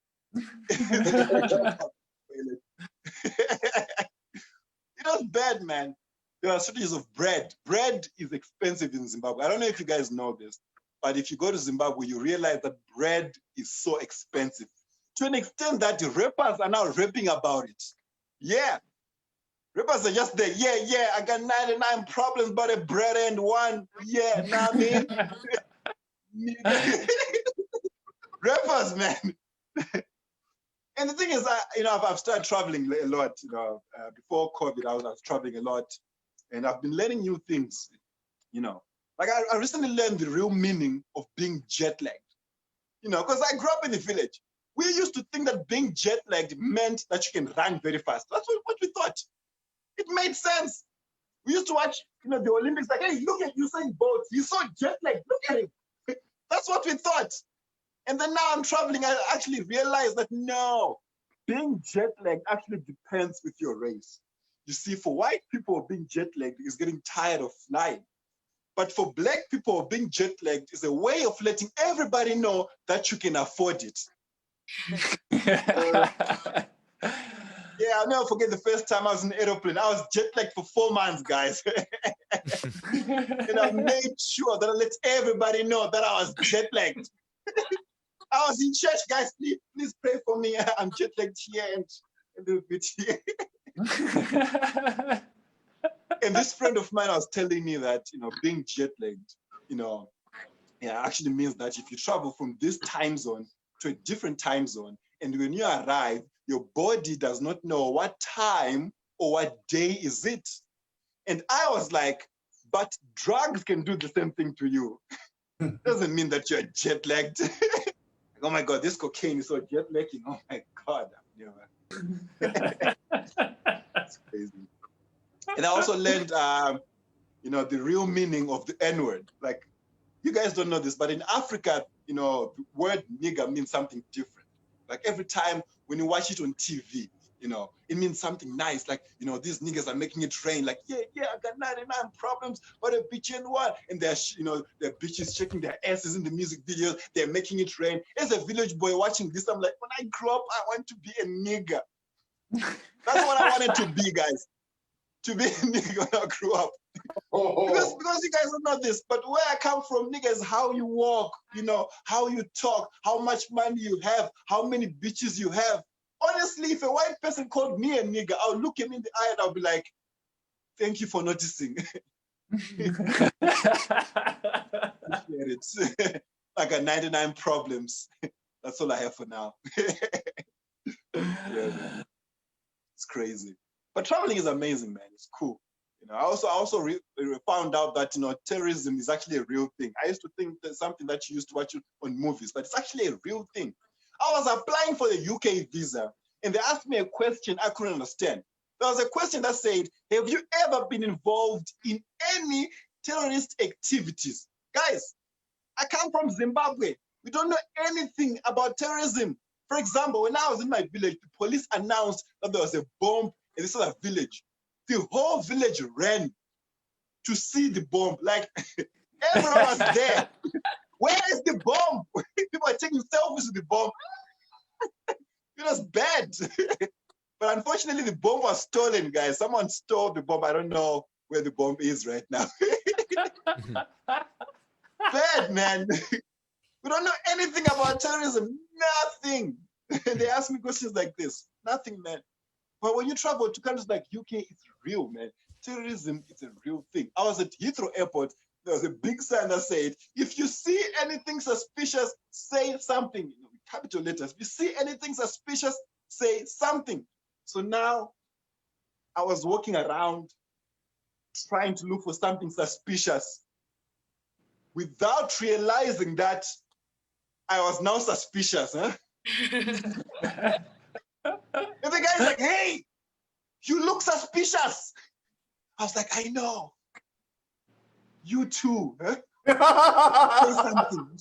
It was bad, man. There are shortages of bread. Bread is expensive in Zimbabwe. I don't know if you guys know this, but if you go to Zimbabwe, you realize that bread is so expensive to an extent that the rappers are now rapping about it. Yeah. Rappers are just there. Yeah, I got 99 problems, but a bread and one. Yeah, nah, man. Rappers, man. And the thing is, I've started traveling a lot. Before COVID, I was traveling a lot, and I've been learning new things. Like I recently learned the real meaning of being jet lagged. Because I grew up in the village. We used to think that being jet lagged meant that you can run very fast. That's what we thought. It made sense. We used to watch, the Olympics. Like, hey, look at Usain Bolt. He's so jet lagged. Look at him. That's what we thought. And then now I'm traveling, I actually realized that no, being jet lagged actually depends with your race. You see, for white people, being jet lagged is getting tired of flying. But for black people, being jet lagged is a way of letting everybody know that you can afford it. Yeah, I'll never forget the first time I was in an aeroplane. I was jet lagged for 4 months, guys. And I made sure that I let everybody know that I was jet lagged. I was in church, guys. Please pray for me. I'm jet lagged here and a little bit here. And this friend of mine was telling me that being jet lagged, actually means that if you travel from this time zone to a different time zone, and when you arrive, your body does not know what time or what day is it. And I was like, but drugs can do the same thing to you. Doesn't mean that you're jet lagged. Oh my God, this cocaine is so jet lagging. Oh my God. That's crazy. And I also learned, the real meaning of the N-word. Like, you guys don't know this, but in Africa, the word nigger means something different. Like every time when you watch it on TV, it means something nice. Like, these niggas are making it rain. Like, yeah, I got 99 problems, but a bitch and one. And they're bitches shaking their asses in the music videos. They're making it rain. As a village boy watching this, I'm like, when I grow up, I want to be a nigger. That's what I wanted to be, guys. To be a nigger when I grew up. Because you guys don't know this, but where I come from, nigga, is how you walk, how you talk, how much money you have, how many bitches you have. Honestly, if a white person called me a nigga, I'll look him in the eye and I'll be like, thank you for noticing. Appreciate it. I got 99 problems. That's all I have for now. Yeah, man. It's crazy. But traveling is amazing, man. It's cool. I also found out that terrorism is actually a real thing. I used to think that's something that you used to watch on movies, but it's actually a real thing. I was applying for the UK visa, and they asked me a question I couldn't understand. There was a question that said, have you ever been involved in any terrorist activities? Guys, I come from Zimbabwe. We don't know anything about terrorism. For example, when I was in my village, the police announced that there was a bomb in this other village. The whole village ran to see the bomb. Like, Everyone was there. Where is the bomb? People are taking selfies with the bomb. It was bad. But unfortunately, the bomb was stolen, guys. Someone stole the bomb. I don't know where the bomb is right now. Bad, man. We don't know anything about terrorism. Nothing. They ask me questions like this. Nothing, man. But when you travel to countries like UK, it's real, man. Terrorism is a real thing. I was at Heathrow Airport. There was a big sign that said, if you see anything suspicious, say something. You know, with capital letters. If you see anything suspicious, say something. So now I was walking around trying to look for something suspicious without realizing that I was now suspicious. Huh? And the guy's like, hey, you look suspicious. I was like, I know. You too. Huh? Say something.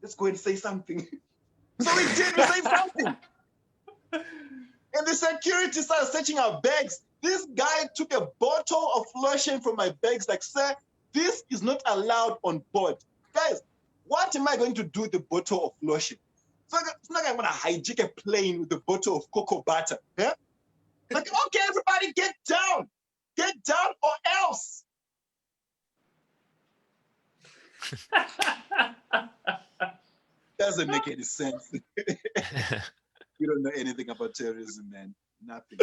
Let's go and say something. So we did, we say something. And the security started searching our bags. This guy took a bottle of lotion from my bags, like, sir, this is not allowed on board. Guys, what am I going to do with the bottle of lotion? So it's not like I'm going to hijack a plane with a bottle of cocoa butter. Yeah? Like, okay, everybody get down. Get down or else. Doesn't make any sense. You don't know anything about terrorism, man. Nothing.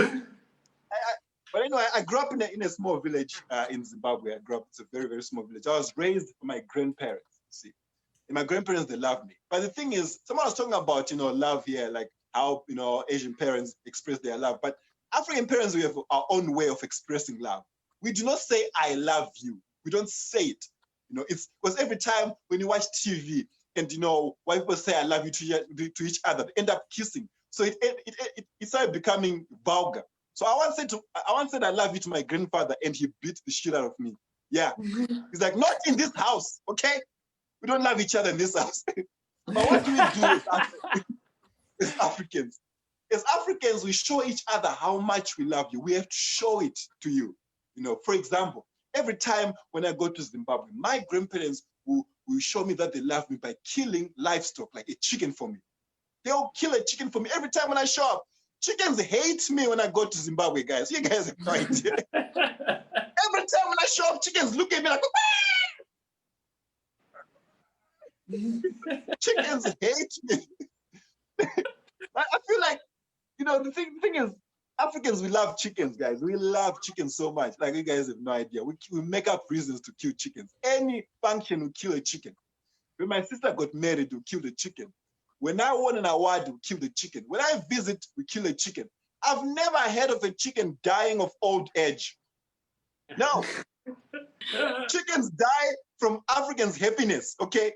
But anyway, I grew up in a small village in Zimbabwe. I grew up, it's a very, very small village. I was raised by my grandparents, see. And my grandparents, they love me. But the thing is, someone was talking about, love here, like how, Asian parents express their love. But African parents, we have our own way of expressing love. We do not say, I love you. We don't say it. It's because every time when you watch TV and, white people say, I love you to each other, they end up kissing. So it started becoming vulgar. So I once said I love you to my grandfather, and he beat the shit out of me. Yeah. He's like, not in this house, okay? We don't love each other in this house. But what do we do as Africans? As Africans, we show each other how much we love you. We have to show it to you. For example, every time when I go to Zimbabwe, my grandparents will show me that they love me by killing livestock, like a chicken for me. They'll kill a chicken for me every time when I show up. Chickens hate me when I go to Zimbabwe, guys. You guys have no idea. Every time when I show up, chickens look at me like, chickens hate me. I feel like, the thing is, Africans, we love chickens, guys. We love chickens so much. Like, you guys have no idea. We make up reasons to kill chickens. Any function, we kill a chicken. When my sister got married, we killed a chicken. When I won an award, we kill the chicken. When I visit, we kill a chicken. I've never heard of a chicken dying of old age. No. Chickens die from Africans' happiness, okay?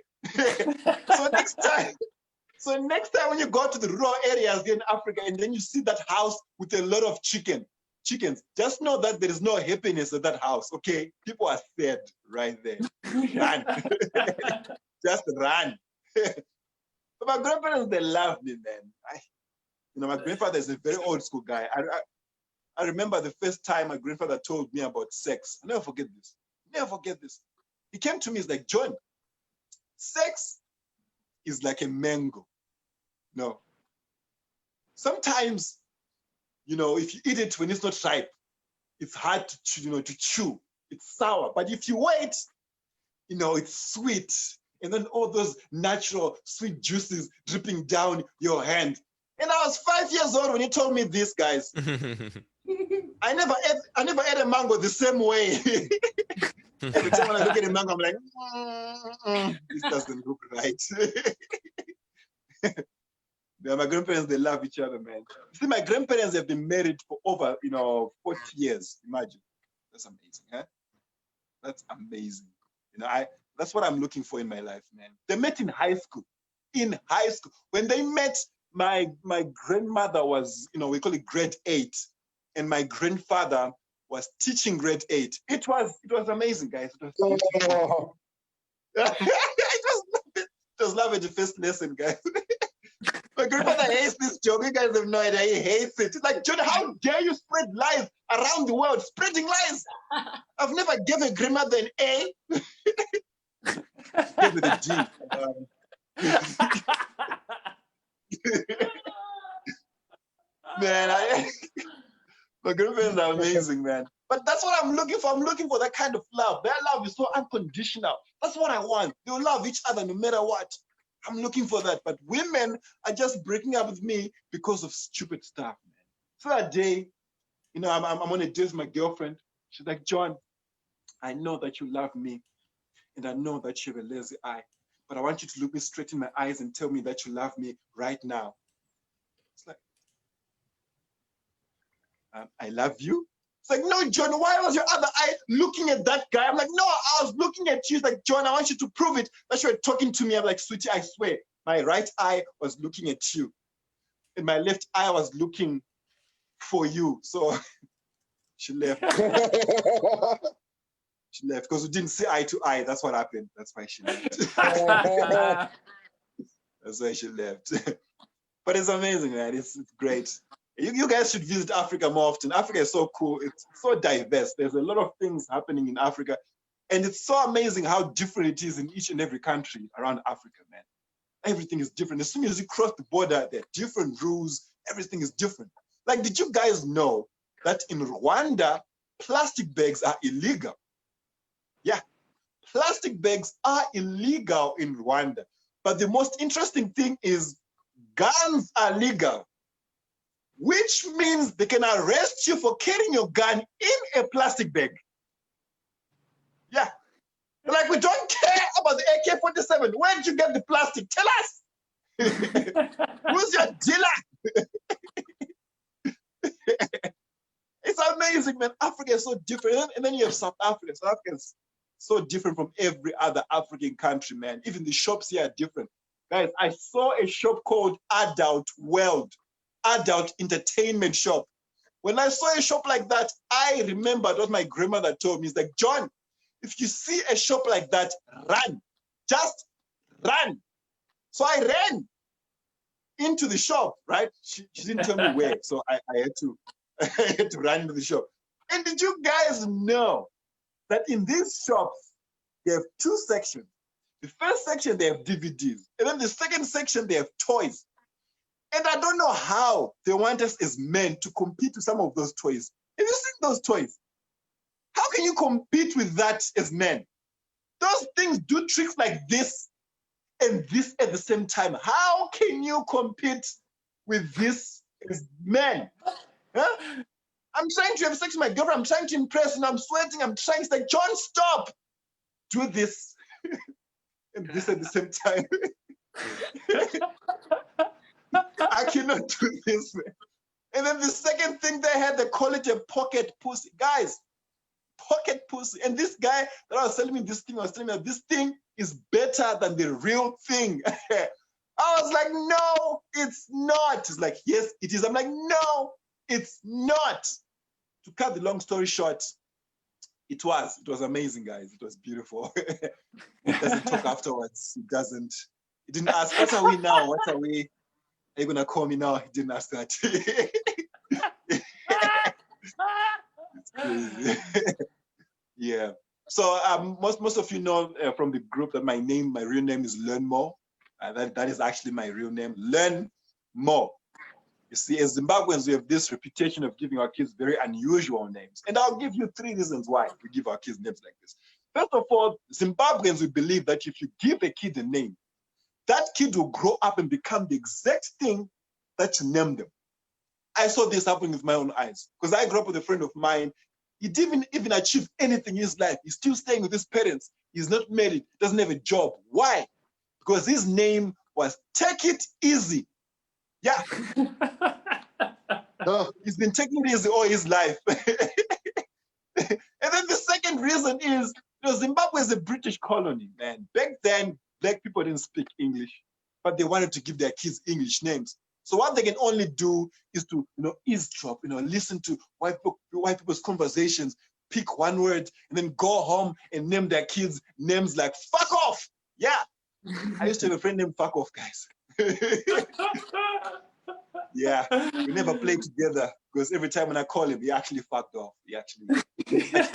So next time when you go to the rural areas here in Africa and then you see that house with a lot of chickens, just know that there is no happiness at that house, okay? People are sad right there. Run. Just run. But my grandparents, they love me, man. My grandfather is a very old school guy. I remember the first time my grandfather told me about sex. I'll never forget this. Never forget this. He came to me, he's like, John, sex is like a mango. No. Sometimes, if you eat it when it's not ripe, it's hard to chew. It's sour. But if you wait, it's sweet. And then all those natural sweet juices dripping down your hand. And I was 5 years old when he told me this, guys. I never ate a mango the same way. Every time when I look at a mango, I'm like, this doesn't look right. Yeah, my grandparents, they love each other, man. See, my grandparents have been married for over, 40 years. Imagine. That's amazing, huh? That's amazing. That's what I'm looking for in my life, man. They met in high school. In high school. When they met, my grandmother was, we call it grade 8. And my grandfather was teaching grade 8. It was amazing, guys. It was love at the first lesson, guys. My grandfather hates this joke. You guys have no idea. He hates it. It's like, John, how dare you spread lies around the world? Spreading lies. I've never given a grandmother an A. Kid with a G. Man, my girlfriends are amazing, man. But that's what I'm looking for. I'm looking for that kind of love. Their love is so unconditional. That's what I want. They'll love each other no matter what. I'm looking for that. But women are just breaking up with me because of stupid stuff, man. So that day, you know, I'm on a date with my girlfriend. She's like, John, I know that you love me, and I know that you have a lazy eye, but I want you to look me straight in my eyes and tell me that you love me right now. It's like, I love you. It's like, no, John, why was your other eye looking at that guy? I'm like, no, I was looking at you. It's like, John, I want you to prove it that you were talking to me. I'm like, sweetie, I swear, my right eye was looking at you, and my left eye was looking for you. So she left. She left because we didn't see eye to eye. That's what happened. That's why she left. That's why she left. But it's amazing, man. It's great. You guys should visit Africa more often. Africa is so cool. It's so diverse. There's a lot of things happening in Africa. And it's so amazing how different it is in each and every country around Africa, man. Everything is different. As soon as you cross the border, there are different rules. Everything is different. Like, did you guys know that in Rwanda, plastic bags are illegal? Yeah, plastic bags are illegal in Rwanda. But the most interesting thing is guns are legal, which means they can arrest you for carrying your gun in a plastic bag. Yeah, like, we don't care about the AK-47. Where did you get the plastic? Tell us. Who's your dealer? It's amazing, man. Africa is so different. And then you have South Africa. South Africa is so different from every other African country, man. Even the shops here are different. Guys, I saw a shop called Adult World, Adult Entertainment Shop. When I saw a shop like that, I remembered what my grandmother told me. It's like, John, if you see a shop like that, run. Just run. So I ran into the shop, right? She didn't tell me where, so I had to run into the shop. And did you guys know that in these shops, they have two sections? The first section, they have DVDs. And then the second section, they have toys. And I don't know how they want us as men to compete with some of those toys. Have you seen those toys? How can you compete with that as men? Those things do tricks like this and this at the same time. How can you compete with this as men? Huh? I'm trying to have sex with my girlfriend. I'm trying to impress, and I'm sweating. I'm trying to say, John, stop. Do this and this at the same time. I cannot do this, man. And then the second thing they had, they call it a pocket pussy. Guys, pocket pussy. And this guy that was telling me this thing, was telling me that this thing is better than the real thing. I was like, no, it's not. He's like, yes, it is. I'm like, no, it's not. To cut the long story short, it was amazing, guys. It was beautiful. It doesn't talk afterwards. It didn't ask, what are we now? What are we? Are you gonna call me now? He didn't ask that. It's crazy. Yeah. So most of you know from the group that my real name is Learn More. That is actually my real name, Learn More. You see, as Zimbabweans, we have this reputation of giving our kids very unusual names. And I'll give you 3 reasons why we give our kids names like this. First of all, Zimbabweans, we believe that if you give a kid a name, that kid will grow up and become the exact thing that you named them. I saw this happening with my own eyes because I grew up with a friend of mine. He didn't even achieve anything in his life. He's still staying with his parents. He's not married, doesn't have a job. Why? Because his name was Take It Easy. Yeah. He's been taking it easy all his life. And then the second reason is, Zimbabwe is a British colony, man. Back then, Black people didn't speak English, but they wanted to give their kids English names. So what they can only do is to, eavesdrop, listen to white people's conversations, pick one word, and then go home and name their kids names like fuck off. Yeah. I used to have a friend named Fuck Off, guys. Yeah, we never played together because every time when I call him, he actually fucked off. He actually did.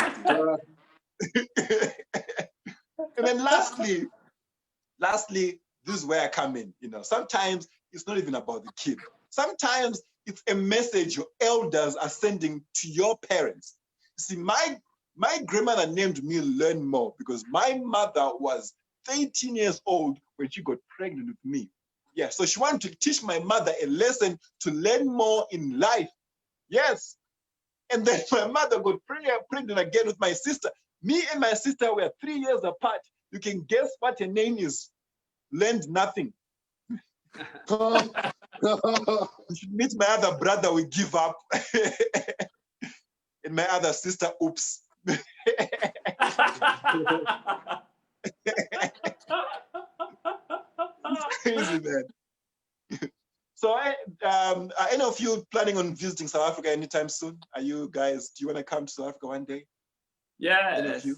And then lastly, lastly, this is where I come in. Sometimes it's not even about the kid. Sometimes it's a message your elders are sending to your parents. See, my grandmother named me Learn More because my mother was 13 years old when she got pregnant with me. Yeah, so she wanted to teach my mother a lesson to learn more in life. Yes. And then my mother got pregnant again with my sister. Me and my sister were 3 years apart. You can guess what her name is. Learned nothing. You should meet my other brother, we give up. And my other sister, oops. Crazy, man. So, any of you planning on visiting South Africa anytime soon? Are you guys, do you want to come to South Africa one day? Yeah. Any of you?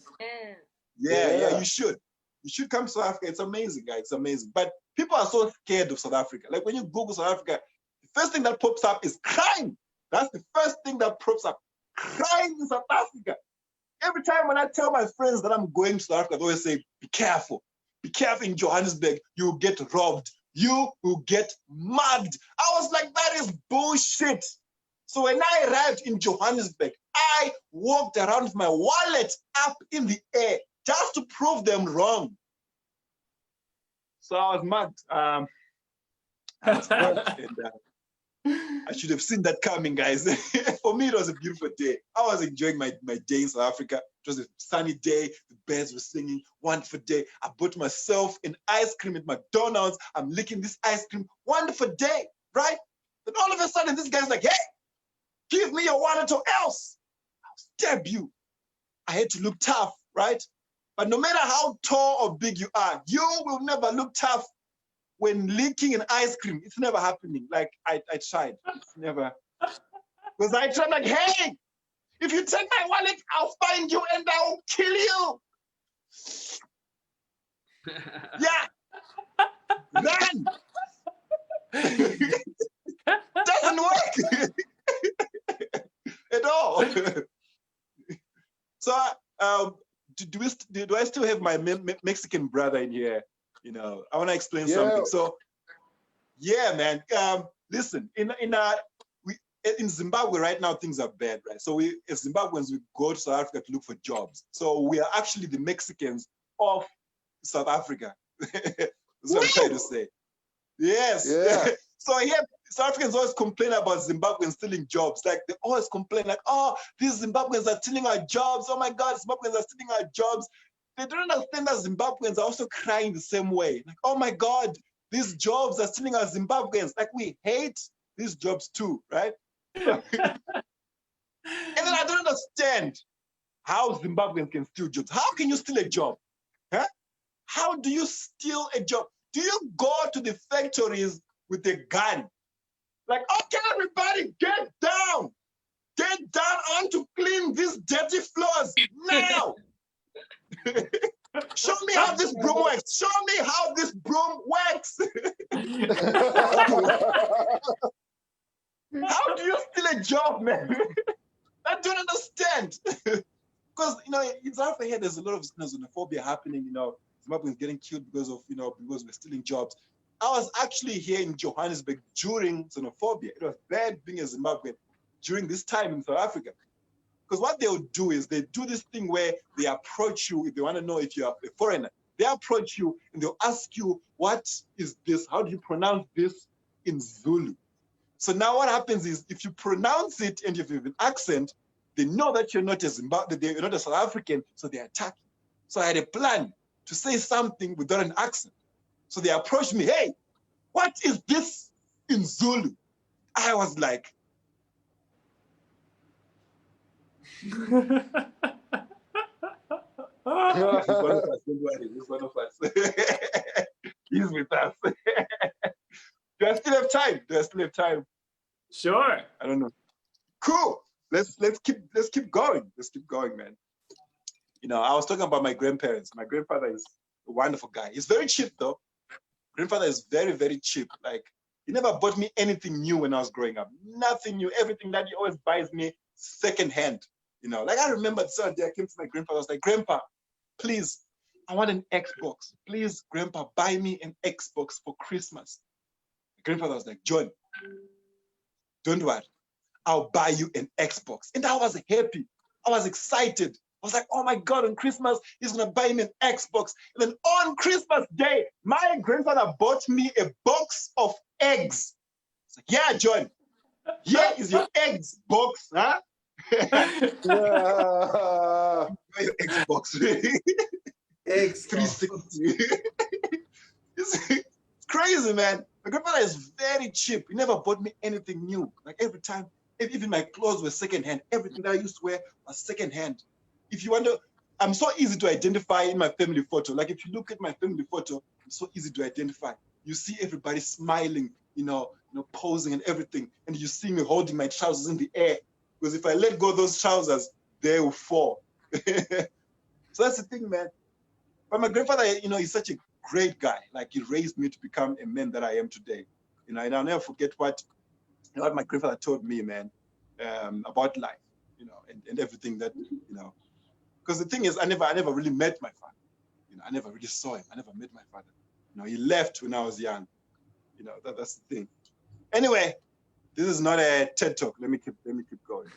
Yeah. Yeah, you should. You should come to South Africa. It's amazing, guys. It's amazing. But people are so scared of South Africa. Like when you Google South Africa, the first thing that pops up is crime. That's the first thing that pops up. Crime in South Africa. Every time when I tell my friends that I'm going to South Africa, they always say, be careful. Be careful in Johannesburg. You will get robbed. You will get mugged. I was like, that is bullshit. So when I arrived in Johannesburg, I walked around with my wallet up in the air just to prove them wrong. So I was mugged. I was mugged, and I should have seen that coming, guys. For me, it was a beautiful day. I was enjoying my day in South Africa. It was a sunny day. The birds were singing. Wonderful day. I bought myself an ice cream at McDonald's. I'm licking this ice cream. Wonderful day, right? Then all of a sudden, this guy's like, hey, give me your wallet or else I'll stab you. I had to look tough, right? But no matter how tall or big you are, you will never look tough when licking an ice cream. It's never happening. Like, I tried. It's never. Because I tried, like, hey, if you take my wallet, I'll find you and I'll kill you. Yeah. Run. Doesn't work at all. So, do I still have my Mexican brother in here? I want to explain something. So, yeah, man. Listen, in Zimbabwe right now, things are bad, right? So we, as Zimbabweans, we go to South Africa to look for jobs. So we are actually the Mexicans of South Africa. That's what I'm trying to say. Yes. Yeah. So here, South Africans always complain about Zimbabweans stealing jobs. Like they always complain, like, oh, these Zimbabweans are stealing our jobs. Oh my God, Zimbabweans are stealing our jobs. They don't understand that Zimbabweans are also crying the same way. Like, oh my God, these jobs are stealing our Zimbabweans. Like we hate these jobs too, right? And then I don't understand how Zimbabweans can steal jobs. How can you steal a job? Huh? How do you steal a job? Do you go to the factories with a gun? Like, okay, everybody, get down. Get down. I want to clean these dirty floors now. Show me how this broom works. Show me how this broom works. How do you steal a job, man? I don't understand. Because, in South Africa, there's a lot of xenophobia happening, Zimbabweans getting killed because we're stealing jobs. I was actually here in Johannesburg during xenophobia. It was bad being a Zimbabwean during this time in South Africa. Because what they'll do is they do this thing where they approach you if they want to know if you're a foreigner. They approach you and they'll ask you, what is this? How do you pronounce this in Zulu? So now what happens is if you pronounce it and if you have an accent, they know that you're not a Zimbabwean, you're not a South African, so they attack you. So I had a plan to say something without an accent. So they approached me, hey, what is this in Zulu? I was like, He's one of us, don't worry, he's one of us. He's with us. Do I still have time? Sure. I don't know. Cool. Let's keep going. Let's keep going, man. I was talking about my grandparents. My grandfather is a wonderful guy. He's very cheap though. Grandfather is very, very cheap. Like he never bought me anything new when I was growing up. Nothing new. Everything that he always buys me secondhand. Like I remember the day I came to my grandfather. I was like, Grandpa, please, I want an Xbox. Please, Grandpa, buy me an Xbox for Christmas. My grandfather was like, John, don't worry. I'll buy you an Xbox. And I was happy. I was excited. I was like, oh my God, on Christmas, he's going to buy me an Xbox. And then on Christmas Day, my grandfather bought me a box of eggs. It's like, yeah, John, here is your eggs box, huh? Your Xbox. Eggs. 360. It's crazy, man. My grandfather is very cheap. He never bought me anything new. Like every time, even my clothes were secondhand. Everything that I used to wear was secondhand. If you wonder, I'm so easy to identify in my family photo. Like if you look at my family photo, it's so easy to identify. You see everybody smiling, posing and everything, and you see me holding my trousers in the air. Because if I let go of those trousers, they will fall. So that's the thing, man. But my grandfather, he's such a great guy. Like he raised me to become a man that I am today. And I'll never forget what my grandfather told me, man, about life, and everything that, Because the thing is, I never really met my father. I never really saw him. I never met my father. He left when I was young. That's the thing. Anyway, this is not a TED talk. Let me keep going.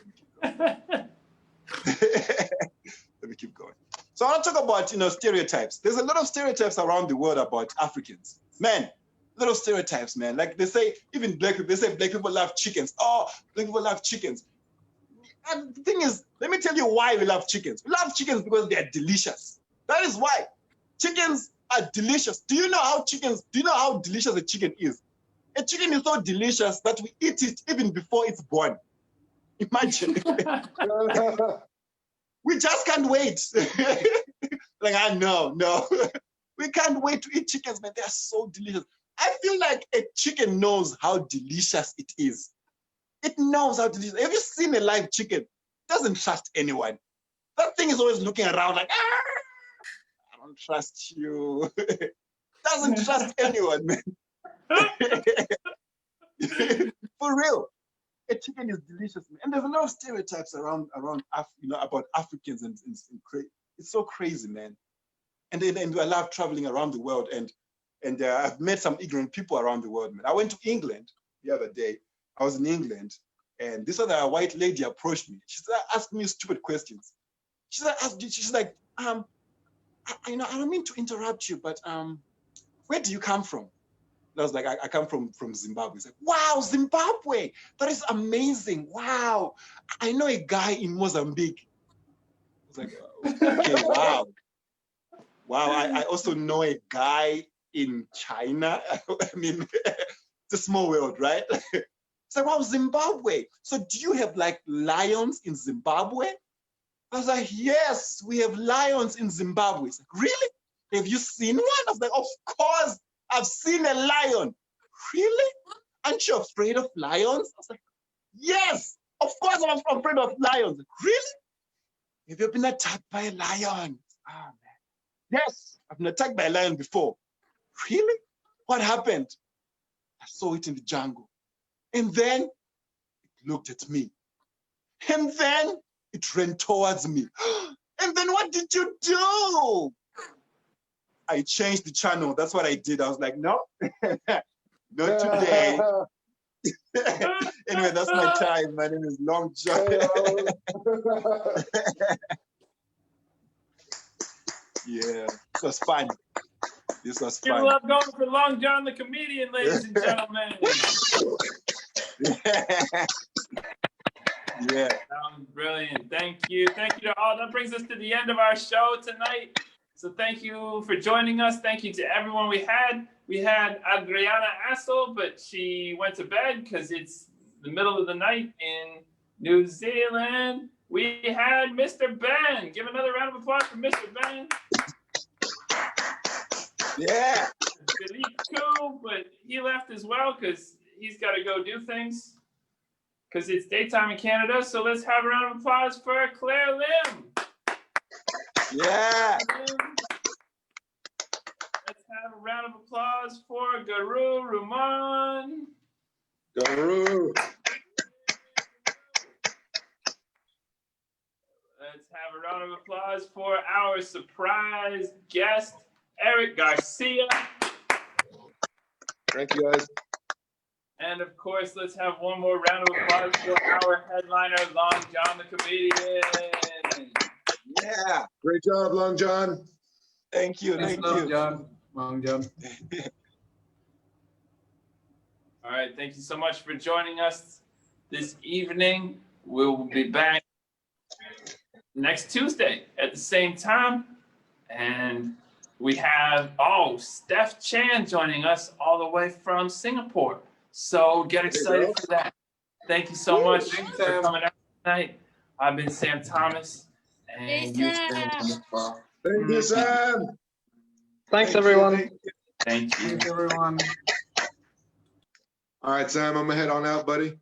Let me keep going. So I want to talk about, stereotypes. There's a lot of stereotypes around the world about Africans. Man, a lot of stereotypes, man. Like they say, even black people, they say black people love chickens. Oh, black people love chickens. And the thing is, let me tell you why we love chickens. We love chickens because they are delicious. That is why. Chickens are delicious. Do you know how delicious a chicken is? A chicken is so delicious that we eat it even before it's born. Imagine. We just can't wait. No. We can't wait to eat chickens, man. They are so delicious. I feel like a chicken knows how delicious it is. It knows how delicious. Have you seen a live chicken? It doesn't trust anyone. That thing is always looking around like, I don't trust you. Doesn't trust anyone, man. For real. A chicken is delicious, man. And there's a lot of stereotypes around about Africans, and it's so crazy, man. And I love traveling around the world, and I've met some ignorant people around the world, man. I went to England the other day. I was in England, and this other white lady approached me. She started asking me stupid questions. She's like, I don't mean to interrupt you, but where do you come from? I was like, I come from Zimbabwe. He's like, wow, Zimbabwe. That is amazing. Wow. I know a guy in Mozambique. I was like, okay, wow. Wow, I also know a guy in China. I mean, it's a small world, right? It's like, wow, Zimbabwe. So do you have like lions in Zimbabwe? I was like, yes, we have lions in Zimbabwe. He's like, really? Have you seen one? I was like, of course, I've seen a lion. Really? Aren't you afraid of lions? I was like, yes, of course I'm afraid of lions. Really? Have you been attacked by a lion? Oh, man. Yes, I've been attacked by a lion before. Really? What happened? I saw it in the jungle. And then it looked at me. And then it ran towards me. And then what did you do? I changed the channel. That's what I did. I was like, no, not today. Anyway, that's my time. My name is Long John. Yeah, it was fun. This was fun. You love going for Long John the comedian, ladies and gentlemen. Yeah. Brilliant. Thank you. Thank you to all. That brings us to the end of our show tonight. So thank you for joining us. Thank you to everyone we had. We had Adrianna Astle, but she went to bed because it's the middle of the night in New Zealand. We had Mr. Ben. Give another round of applause for Mr. Ben. Yeah. Philippe too, but he left as well because he's got to go do things because it's daytime in Canada. So let's have a round of applause for Claire Lim. Yeah. Let's have a round of applause for Garu Rumon. Garu. Let's have a round of applause for our surprise guest, Erick Garcia. Thank you, guys. And of course, let's have one more round of applause for our headliner, Long John the comedian. Yeah. Great job, Long John. Thank you. Thanks Thank a lot, you. John. Long John. All right, thank you so much for joining us this evening. We'll be back next Tuesday at the same time. And we have, Steph Chan joining us all the way from Singapore. So get excited for that. Thank you so much for coming out tonight. I've been Sam Thomas. And Hey, you've Sam. been Thank you, Sam. Thanks, everyone. Thank you. Thanks, everyone. All right, Sam, I'm gonna head on out, buddy.